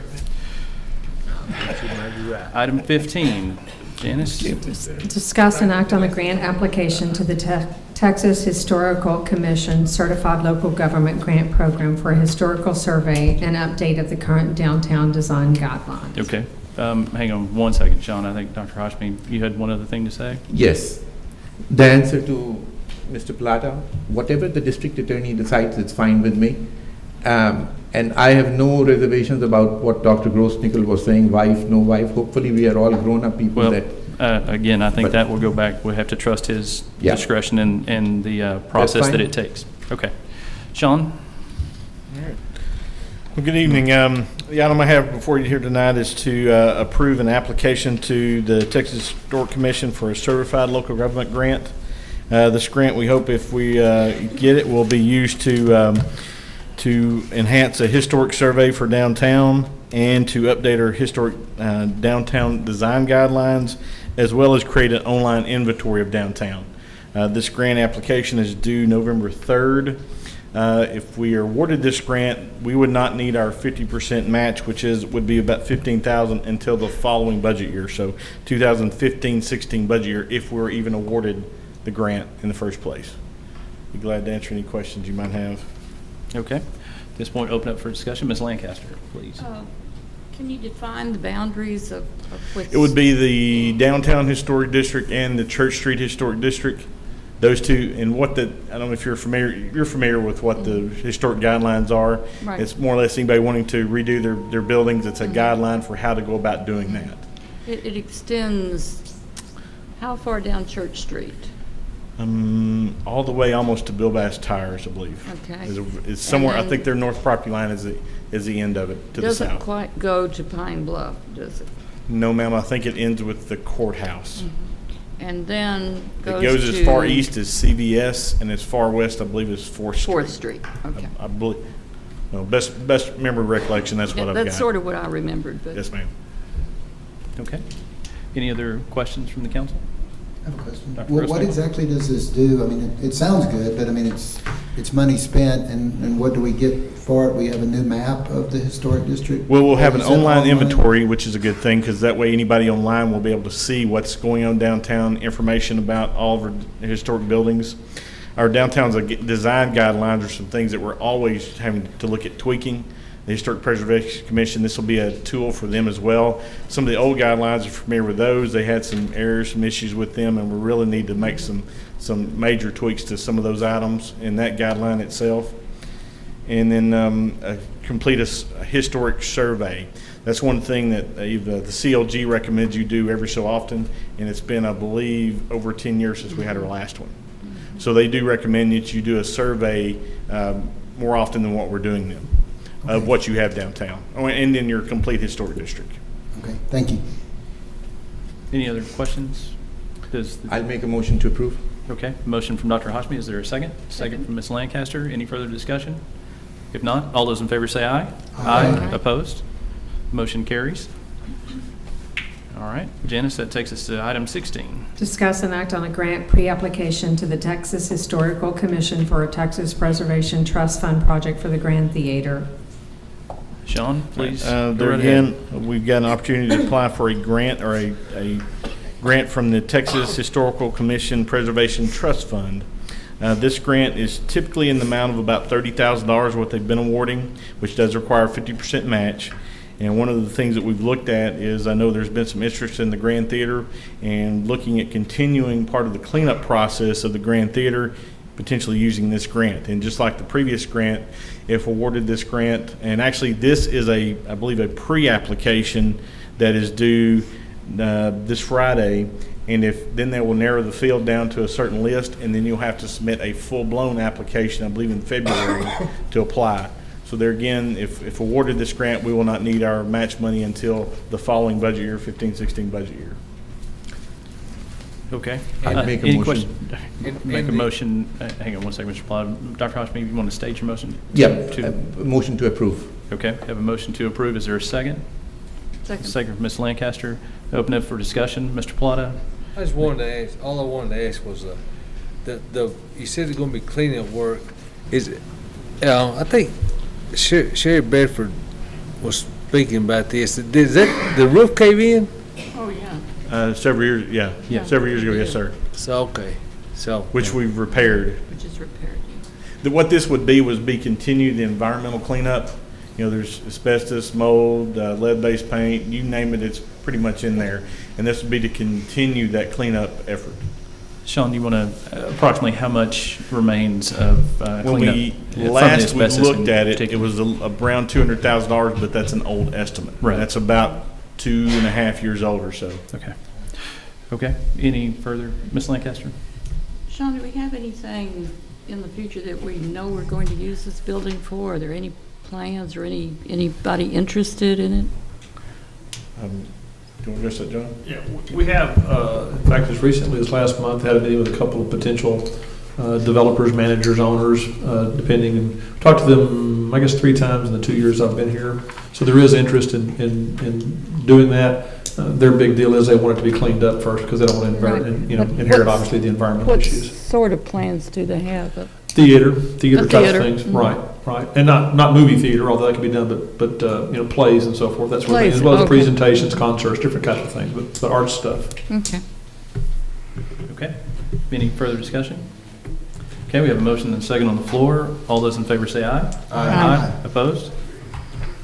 Item 15, Janice? Discuss and act on a grant application to the Texas Historical Commission Certified Local Government Grant Program for a historical survey and update of the current downtown design guidelines. Okay, hang on one second, Sean. I think Dr. Hashmi, you had one other thing to say? Yes. The answer to Mr. Plata, whatever the district attorney decides, it's fine with me. And I have no reservations about what Dr. Grossnickel was saying, wife, no wife. Hopefully, we are all grown-up people Well, that Again, I think But- that will go back, we have to trust his Yeah. discretion and the process fine. that it takes. Okay. Sean? Well, good evening. The item I have before you here tonight is to approve an application to the Texas Historic Commission for a certified local government grant. This grant, we hope if we get it, will be used to enhance a historic survey for downtown and to update our historic downtown design guidelines, as well as create an online inventory of downtown. This grant application is due November 3rd. If we are awarded this grant, we would not need our 50% match, which would be about $15,000 until the following budget year. So 2015-16 budget year, if we're even awarded the grant in the first place. Be glad to answer any questions you might have. Okay. At this point, open up for discussion. Ms. Lancaster, please. Can you define the boundaries of which? It would be the Downtown Historic District and the Church Street Historic District. Those two, and I don't know if you're familiar with what the historic guidelines are. Right. It's more or less anybody wanting to redo their buildings. It's a guideline for how to go about doing that. It extends how far down Church Street? All the way almost to Bill Bass Tires, I believe. Okay. It's somewhere, And I then- think their north property line is the end of it, to the Doesn't south. quite go to Pine Bluff, does it? No, ma'am, I think it ends with the courthouse. And then It goes as far east as CVS, and as far west, I believe, as 4th Street. 4th Street, okay. I believe, no, best memory recollection, that's what I've got. That's sort of what I remembered, but. Yes, ma'am. Okay. Any other questions from the council? I have a question. Dr. What Grossman? exactly does this do? I mean, it sounds good, but I mean, it's money spent, and what do we get for it? We have a new map of the historic district? Well, we'll have an Is that online inventory, which is a good thing, because that way anybody online will be able to see what's going on downtown, information about all of our historic buildings. Our downtown's design guidelines are some things that we're always having to look at tweaking. The Historic Preservation Commission, this will be a tool for them as well. Some of the old guidelines, are familiar with those. They had some errors, some issues with them, and we really need to make some major tweaks to some of those items in that guideline itself. And then complete a historic survey. That's one thing that the CLG recommends you do every so often, and it's been, I believe, over 10 years since we had our last one. So they do recommend that you do a survey more often than what we're doing now of what you have downtown and in your complete historic district. Okay, thank you. Any other questions? I'll make a motion to approve. Okay, motion from Dr. Hashmi. Is there a second? Second from Ms. Lancaster. Any further discussion? If not, all those in favor say aye. Aye. Opposed? Motion carries. All right, Janice, that takes us to item 16. Discuss and act on a grant pre-application to the Texas Historical Commission for a Texas Preservation Trust Fund project for the Grand Theater. Sean, please. There go right ahead. again, we've got an opportunity to apply for a grant or a grant from the Texas Historical Commission Preservation Trust Fund. This grant is typically in the amount of about $30,000, what they've been awarding, which does require a 50% match. And one of the things that we've looked at is, I know there's been some interest in the Grand Theater and looking at continuing part of the cleanup process of the Grand Theater, potentially using this grant. And just like the previous grant, if awarded this grant, and actually this is I believe, a pre-application that is due this Friday, and then they will narrow the field down to a certain list, and then you'll have to submit a full-blown application, I believe in February, to apply. So there again, if awarded this grant, we will not need our match money until the following budget year, 15-16 budget year. Okay. I'd make a Any motion. question? Make a motion. Hang on one second, Mr. Plata. Dr. Hashmi, you want to state your motion? Yep, motion to approve. Okay, have a motion to approve. Is there a second? Second from Ms. Lancaster. Open up for discussion. Mr. Plata? I just wanted to ask, all I wanted to ask was, you said it's gonna be cleanup work. Is it, I think Sherry Bedford was speaking about this. Did the roof cave in? Oh, yeah. Several years, Yeah. several years ago, yes, sir, So, okay, so. which we've repaired. Which is repaired. What this would be continue the environmental cleanup. You know, there's asbestos, mold, lead-based paint, you name it, it's pretty much in there. And this would be to continue that cleanup effort. Sean, you want to, approximately how much remains of When cleanup? we from the last we asbestos looked in at it, it particular? was around $200,000, but that's an old estimate. Right. That's about 2.5 years old or so. Okay. Okay, any further, Ms. Lancaster? Sean, do we have anything in the future that we know we're going to use this building for? Are there any plans or anybody interested in it? Do you want to address that, John? Yeah, we have, in fact, as recently as last month, had a meeting with a couple of potential developers, managers, owners, depending, and talked to them, I guess, 3 times in the 2 years I've been here. So there is interest in doing that. Their big deal is they want it to be cleaned up first because they don't want to Right. inherit, obviously, the environmental What issues. sort of plans do they have? Theater type theater. of things, Mhm. right. And not movie theater, although that can be done, but plays and so forth, that sort of thing, Plays, as well as okay. presentations, concerts, different kinds of things, but art stuff. Okay. Okay, any further discussion? Okay, we have a motion and a second on the floor. All those in favor say aye. Aye. Opposed?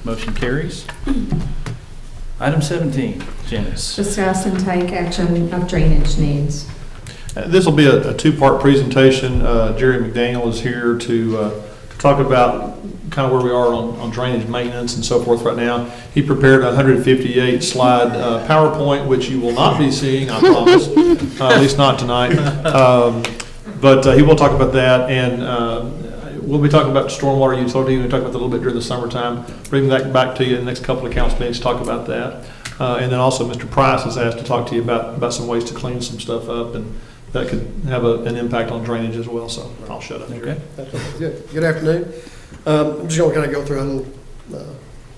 Motion carries. Item 17, Janice. Discuss and take action of drainage needs. This will be a 2-part presentation. Jerry McDaniel is here to talk about kind of where we are on drainage maintenance and so forth right now. He prepared a 158-slide PowerPoint, which you will not be seeing, I promise, at least not tonight. But he will talk about that, and we'll be talking about stormwater utility. We'll talk about that a little bit during the summertime. Bring that back to you in the next couple of council meetings to talk about that. And then also Mr. Price has asked to talk to you about some ways to clean some stuff up, and that could have an impact on drainage as well. So I'll shut up. Okay. Good afternoon. I'm just going to kind of go through a little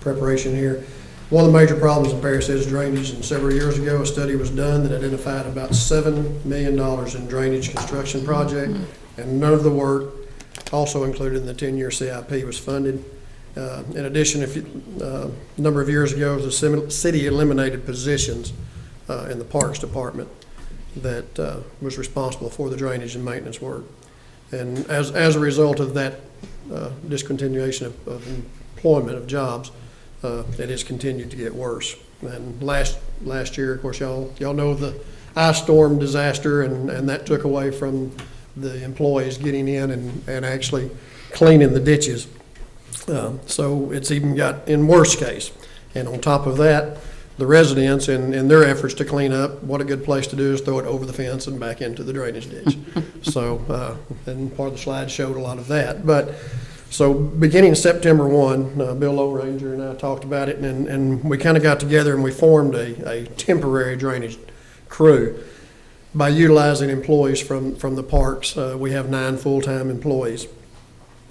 preparation here. One of the major problems in Paris is drainage, and several years ago, a study was done that identified about $7 million in drainage construction project, and none of the work also included in the 10-year CIP was funded. In addition, a number of years ago, the city eliminated positions in the Parks Department that was responsible for the drainage and maintenance work. And as a result of that discontinuation of employment of jobs, it has continued to get worse. And last year, of course, y'all know the ice storm disaster, and that took away from the employees getting in and actually cleaning the ditches. So it's even got in worse case. And on top of that, the residents in their efforts to clean up, what a good place to do is throw it over the fence and back into the drainage ditch. So, and part of the slide showed a lot of that. But so beginning September 1, Bill Lowranger and I talked about it, and we kind of got together and we formed a temporary drainage crew by utilizing employees from the parks. We have 9 full-time employees.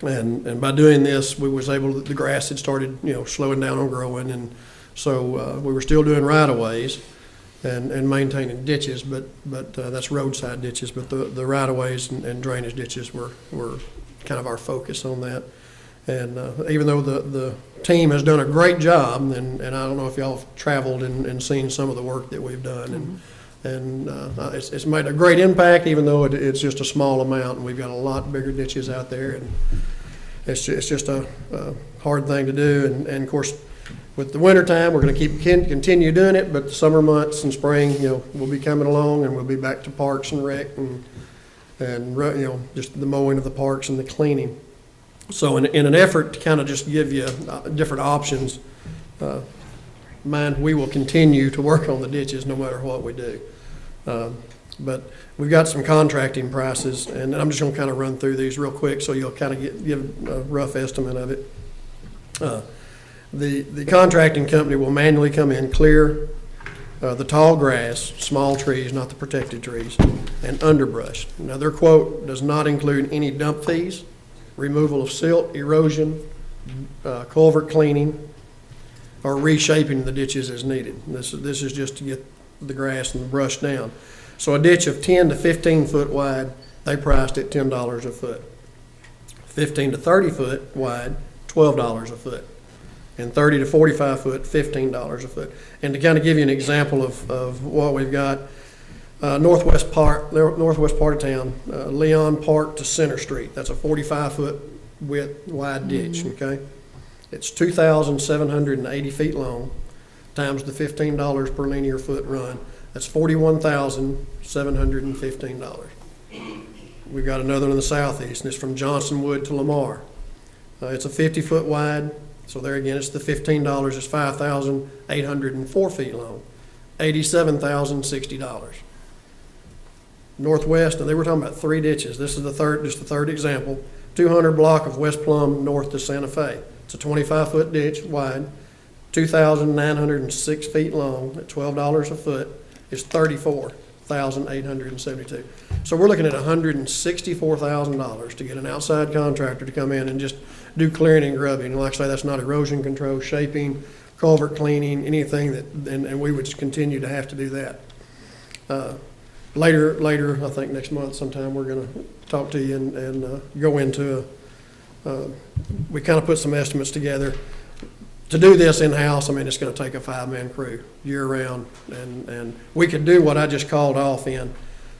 And by doing this, we was able to, the grass had started, slowing down on growing, and so we were still doing right-of-ways and maintaining ditches, but that's roadside ditches, but the right-of-ways and drainage ditches were kind of our focus on that. And even though the team has done a great job, and I don't know if y'all have traveled and seen some of the work that we've done, and it's made a great impact, even though it's just a small amount, and we've got a lot bigger ditches out there, and it's just a hard thing to do. And of course, with the winter time, we're going to continue doing it, but the summer months and spring, we'll be coming along, and we'll be back to parks and rec and just the mowing of the parks and the cleaning. So in an effort to kind of just give you different options, we will continue to work on the ditches no matter what we do. But we've got some contracting prices, and I'm just going to kind of run through these real quick so you'll kind of give a rough estimate of it. The contracting company will manually come in, clear the tall grass, small trees, not the protected trees, and underbrush. Now, their quote does not include any dump fees, removal of silt, erosion, culvert cleaning, or reshaping the ditches as needed. This is just to get the grass and the brush down. So a ditch of 10 to 15 foot wide, they priced at $10 a foot. 15 to 30 foot wide, $12 a foot. And 30 to 45 foot, $15 a foot. And to kind of give you an example of what we've got, northwest part of town, Leon Park to Center Street. That's a 45-foot wide ditch, okay? It's 2,780 feet long, times the $15 per linear foot run. That's $41,715. We've got another in the southeast, and it's from Johnsonwood to Lamar. It's a 50-foot wide, so there again, it's the $15. It's 5,804 feet long, $87,060. northwest, and they were talking about 3 ditches. This is just the third example. 200 block of West Plum north to Santa Fe. It's a 25-foot ditch wide, 2,906 feet long at $12 a foot. It's $34,872. So we're looking at $164,000 to get an outside contractor to come in and just do clearing and grubbing. And like I say, that's not erosion control, shaping, culvert cleaning, anything that, and we would just continue to have to do that. Later, I think next month sometime, we're going to talk to you and go into, we kind of put some estimates together. To do this in-house, I mean, it's going to take a 5-man crew year-round, and we could do what I just called off in.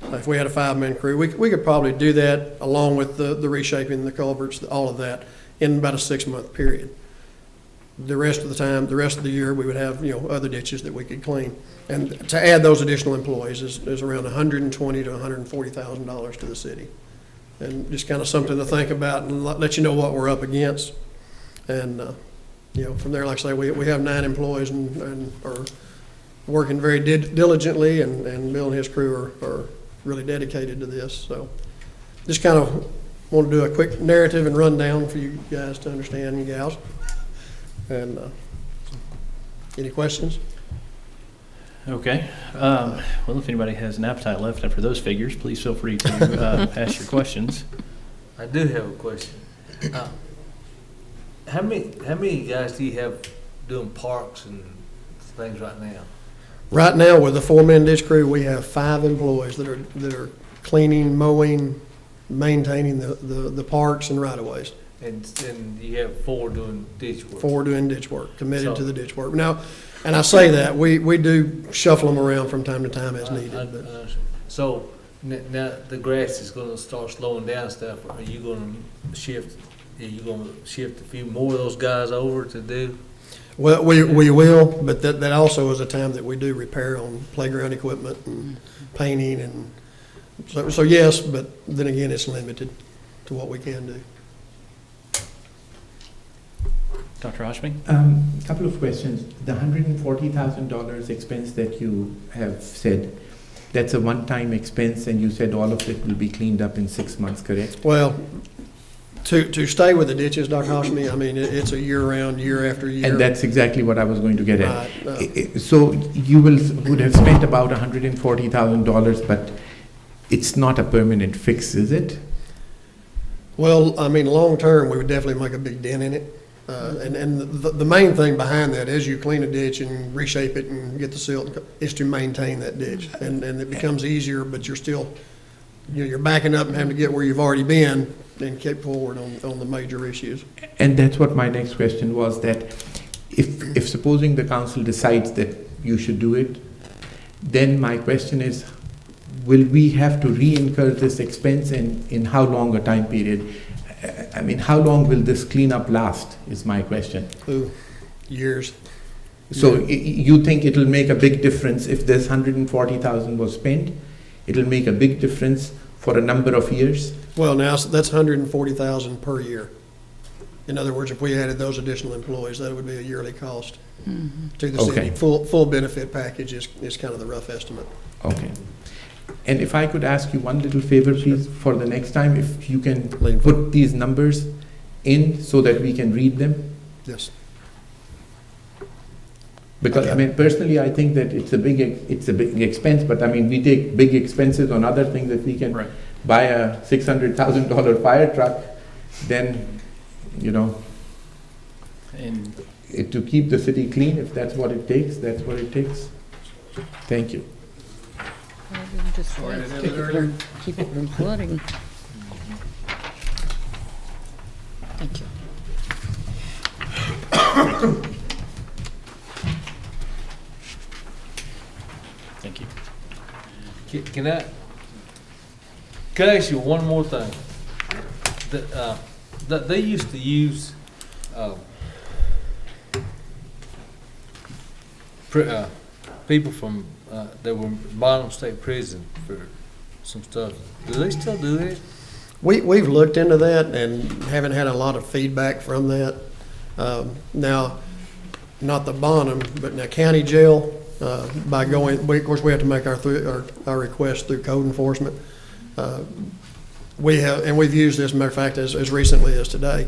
If we had a 5-man crew, we could probably do that along with the reshaping, the culverts, all of that, in about a 6-month period. The rest of the time, the rest of the year, we would have, other ditches that we could clean. And to add those additional employees is around $120,000 to $140,000 to the city. And just kind of something to think about and let you know what we're up against. And, from there, like I say, we have 9 employees and are working very diligently, and Bill and his crew are really dedicated to this. So just kind of want to do a quick narrative and rundown for you guys to understand, you gals. And any questions? Okay. Well, if anybody has an appetite left after those figures, please feel free to ask your questions. I do have a question. How many guys do you have doing parks and things right now? Right now, with the 4-man ditch crew, we have 5 employees that are cleaning, mowing, maintaining the parks and right-of-ways. And you have 4 doing ditch work? 4 doing ditch work, committed to the ditch work. Now, and I say that, we do shuffle them around from time to time as needed. But So now the grass is going to start slowing down stuff. Are you going to shift? Are you going to shift a few more of those guys over to do? Well, we will, but that also is a time that we do repair on playground equipment and painting, and so yes, but then again, it's limited to what we can do. Dr. Oshby? Couple of questions. The $140,000 expense that you have said, that's a one-time expense, and you said all of it will be cleaned up in 6 months, correct? Well, to stay with the ditches, Dr. Hoshmi, I mean, it's a year-round, year after year. And that's exactly what I was going to get at. Right. So you would have spent about $140,000, but it's not a permanent fix, is it? Well, I mean, long-term, we would definitely make a big dent in it. And the main thing behind that is you clean a ditch and reshape it and get the silt, is to maintain that ditch. And it becomes easier, but you're still, you're backing up and having to get where you've already been and keep forward on the major issues. And that's what my next question was, that if supposing the council decides that you should do it, then my question is, will we have to re-incur this expense, and in how long a time period? I mean, how long will this cleanup last, is my question. Ooh, years. So you think it'll make a big difference if this $140,000 was spent? It'll make a big difference for a number of years? Well, now that's $140,000 per year. In other words, if we added those additional employees, that would be a yearly cost to the city. Full benefit package is kind of the rough estimate. Okay. And if I could ask you one little favor, please, for the next time, if you can put these numbers in so that we can read them? Yes. Because, I mean, personally, I think that it's a big expense, but I mean, we take big expenses on other things. That we can buy a $600,000 fire truck, then, And to keep the city clean, if that's what it takes, that's what it takes. Thank you. Just keep it from flooding. Thank you. thank you. Can I ask you one more thing? That they used to use people from that were in Bottom State Prison for some stuff. Do they still do that? We've looked into that and haven't had a lot of feedback from that. Now, not the Bonham, but now county jail, by going, of course, we have to make our request through code enforcement. We have, and we've used this, matter of fact, as recently as today.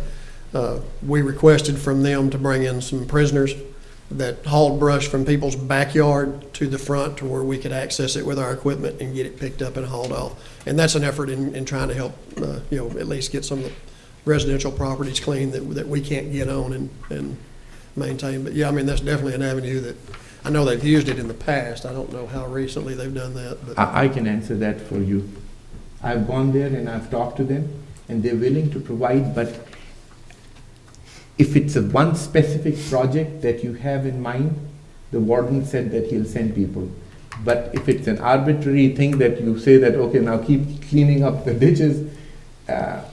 We requested from them to bring in some prisoners that hauled brush from people's backyard to the front to where we could access it with our equipment and get it picked up and hauled off. And that's an effort in trying to help, at least get some of the residential properties clean that we can't get on and maintain. But yeah, I mean, that's definitely an avenue that, I know they've used it in the past. I don't know how recently they've done that, but. I can answer that for you. I've gone there and I've talked to them, and they're willing to provide, but if it's a one specific project that you have in mind, the warden said that he'll send people. But if it's an arbitrary thing that you say that, okay, now keep cleaning up the ditches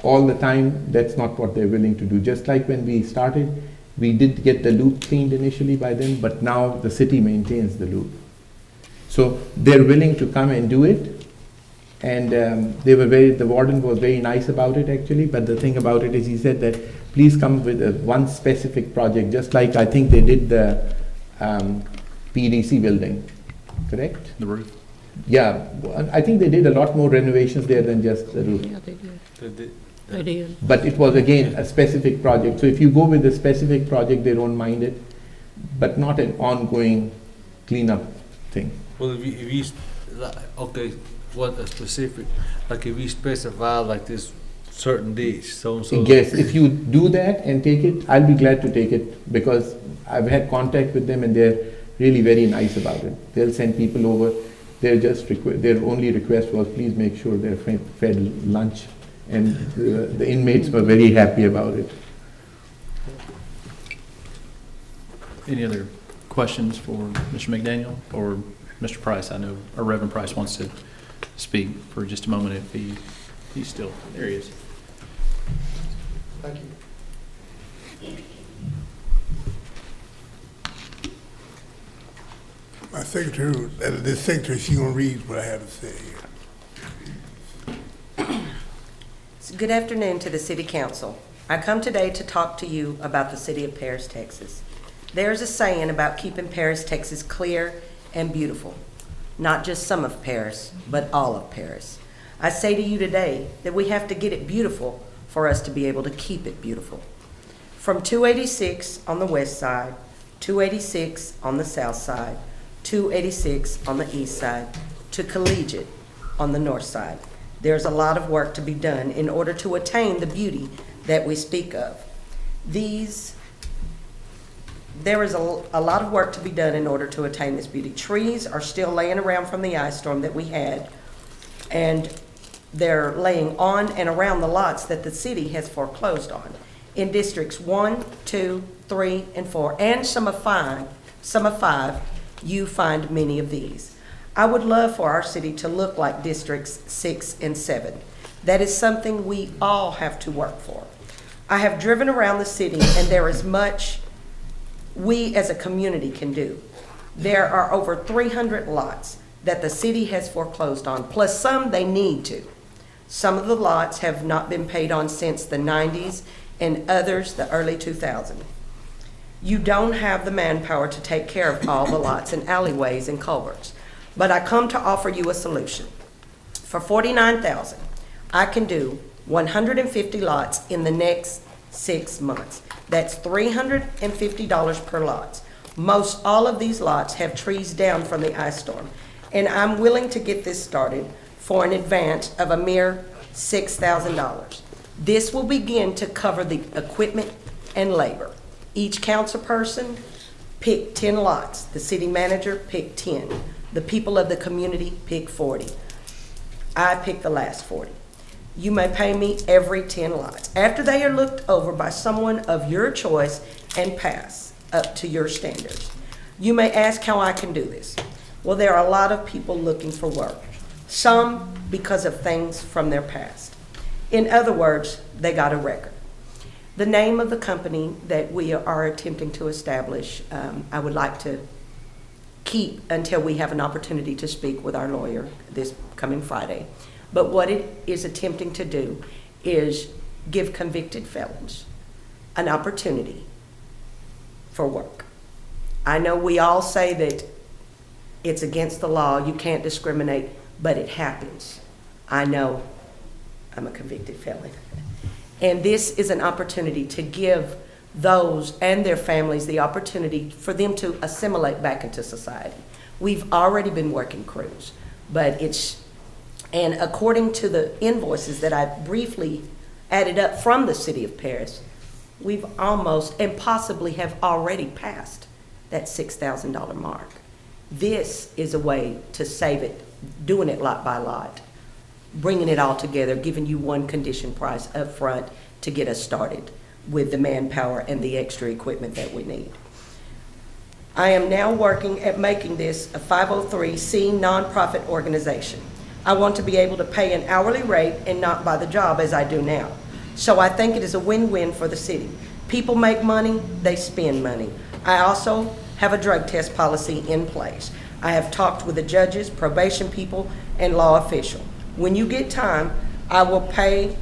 all the time, that's not what they're willing to do. Just like when we started, we did get the loop cleaned initially by them, but now the city maintains the loop. So they're willing to come and do it. And the warden was very nice about it actually, but the thing about it is he said that please come with one specific project, just like I think they did the PDC building, correct? The roof? Yeah, I think they did a lot more renovations there than just the roof. Yeah, they did. They did. They did. But it was again a specific project. So if you go with a specific project, they don't mind it, but not an ongoing cleanup thing. Well, if you okay, what a specific, like if you specify like this certain dish, so and so. Yes, if you do that and take it, I'll be glad to take it because I've had contact with them and they're really very nice about it. They'll send people over. Their only request was please make sure they're fed lunch, and the inmates were very happy about it. Any other questions for Mr. McDaniel or Mr. Price? I know, or Reverend Price wants to speak for just a moment if he's still, there he is. Thank you. My secretary, she gonna read what I have to say here. Good afternoon to the City Council. I come today to talk to you about the city of Paris, Texas. There's a saying about keeping Paris, Texas clear and beautiful. Not just some of Paris, but all of Paris. I say to you today that we have to get it beautiful for us to be able to keep it beautiful. From 286 on the west side, 286 on the south side, 286 on the east side, to Collegiate on the north side. There's a lot of work to be done in order to attain the beauty that we speak of. There is a lot of work to be done in order to attain this beauty. Trees are still laying around from the ice storm that we had, and they're laying on and around the lots that the city has foreclosed on. In districts 1, 2, 3, and 4, and some of 5, you find many of these. I would love for our city to look like districts 6 and 7. That is something we all have to work for. I have driven around the city, and there is much we as a community can do. There are over 300 lots that the city has foreclosed on, plus some they need to. Some of the lots have not been paid on since the 90s, and others the early 2000s. You don't have the manpower to take care of all the lots and alleyways and culverts, but I come to offer you a solution. For $49,000, I can do 150 lots in the next 6 months. That's $350 per lot. Most all of these lots have trees down from the ice storm, and I'm willing to get this started for an advance of a mere $6,000. This will begin to cover the equipment and labor. Each council person pick 10 lots. The city manager picked 10. The people of the community pick 40. I picked the last 40. You may pay me every 10 lots. After they are looked over by someone of your choice and pass up to your standards. You may ask how I can do this. Well, there are a lot of people looking for work. Some because of things from their past. In other words, they got a record. The name of the company that we are attempting to establish, I would like to keep until we have an opportunity to speak with our lawyer this coming Friday. But what it is attempting to do is give convicted felons an opportunity for work. I know we all say that It's against the law. You can't discriminate, but it happens. I know. I'm a convicted felon. And this is an opportunity to give those and their families the opportunity for them to assimilate back into society. We've already been working crews, but and according to the invoices that I briefly added up from the city of Paris, we've almost and possibly have already passed that $6,000 mark. This is a way to save it, doing it lot by lot, bringing it all together, giving you one condition price up front to get us started with the manpower and the extra equipment that we need. I am now working at making this a 503c nonprofit organization. I want to be able to pay an hourly rate and not by the job as I do now. So I think it is a win-win for the city. People make money, they spend money. I also have a drug test policy in place. I have talked with the judges, probation people, and law official. When you get time, I will pay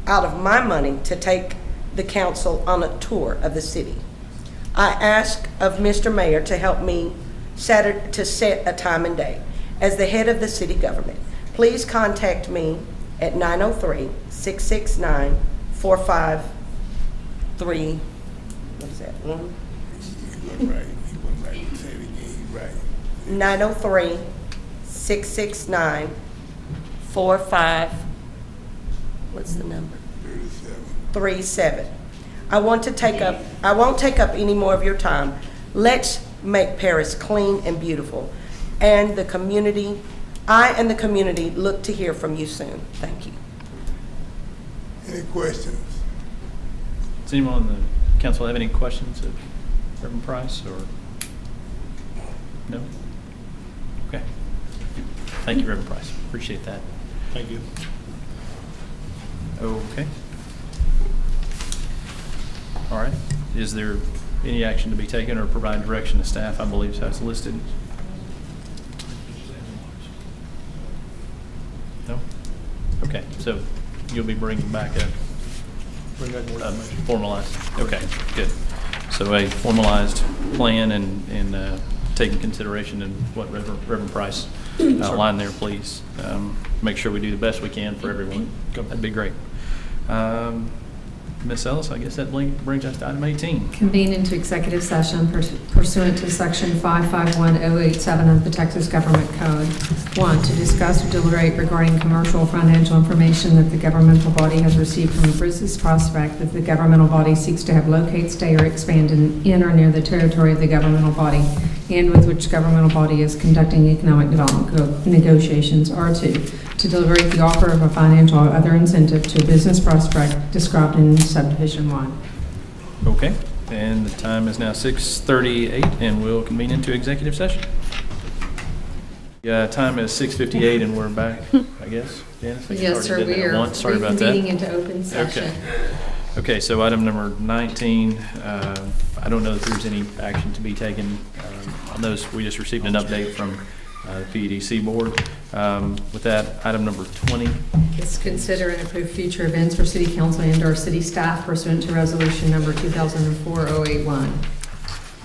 out of my money to take the council on a tour of the city. I ask of Mr. Mayor to help me set a time and day. As the head of the city government, please contact me at 903-669-453, what is that, one? He wasn't right. Say it again, he's right. 903-669-45, what's the number? 37. I won't take up any more of your time. Let's make Paris clean and beautiful. And the community, I and the community look to hear from you soon. Thank you. Any questions? Does anyone on the council have any questions of Reverend Price, or? No? Okay. Thank you, Reverend Price. Appreciate that. Thank you. Okay. All right. Is there any action to be taken or provide direction to staff? I believe so. It's listed. No? Okay. So you'll be bringing back a formalized. Okay. Good. So a formalized plan and taking consideration in what Reverend Price outlined there, please. Make sure we do the best we can for everyone. That'd be great. Ms. Ellis, I guess that brings us to item 18. Convene into executive session pursuant to Section 551087 of the Texas Government Code. 1, to discuss or deliberate regarding commercial or financial information that the governmental body has received from a business prospect that the governmental body seeks to have locate, stay, or expand in or near the territory of the governmental body, and with which governmental body is conducting economic development negotiations. Or 2, to deliberate the offer of a financial or other incentive to a business prospect described in subdivision 1. Okay, and the time is now 6:38, and we'll convene into executive session. Yeah, time is 6:58, and we're back, I guess. Janice, I think you Yes, already sir, did we that are once. Sorry about that. reconvening into open session. Okay, so item number 19, I don't know if there's any action to be taken on those. We just received an update from the PEDC board. With that, item number 20. Is consider and approve future events for city council and or city staff pursuant to resolution number 2004-081.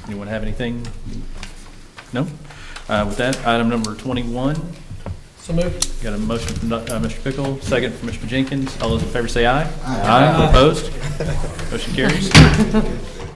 Anyone have anything? No? With that, item number 21. So moved. Got a motion from Mr. Pickle, second from Mr. Jenkins. All those in favor say aye. Aye. Opposed? Motion carries.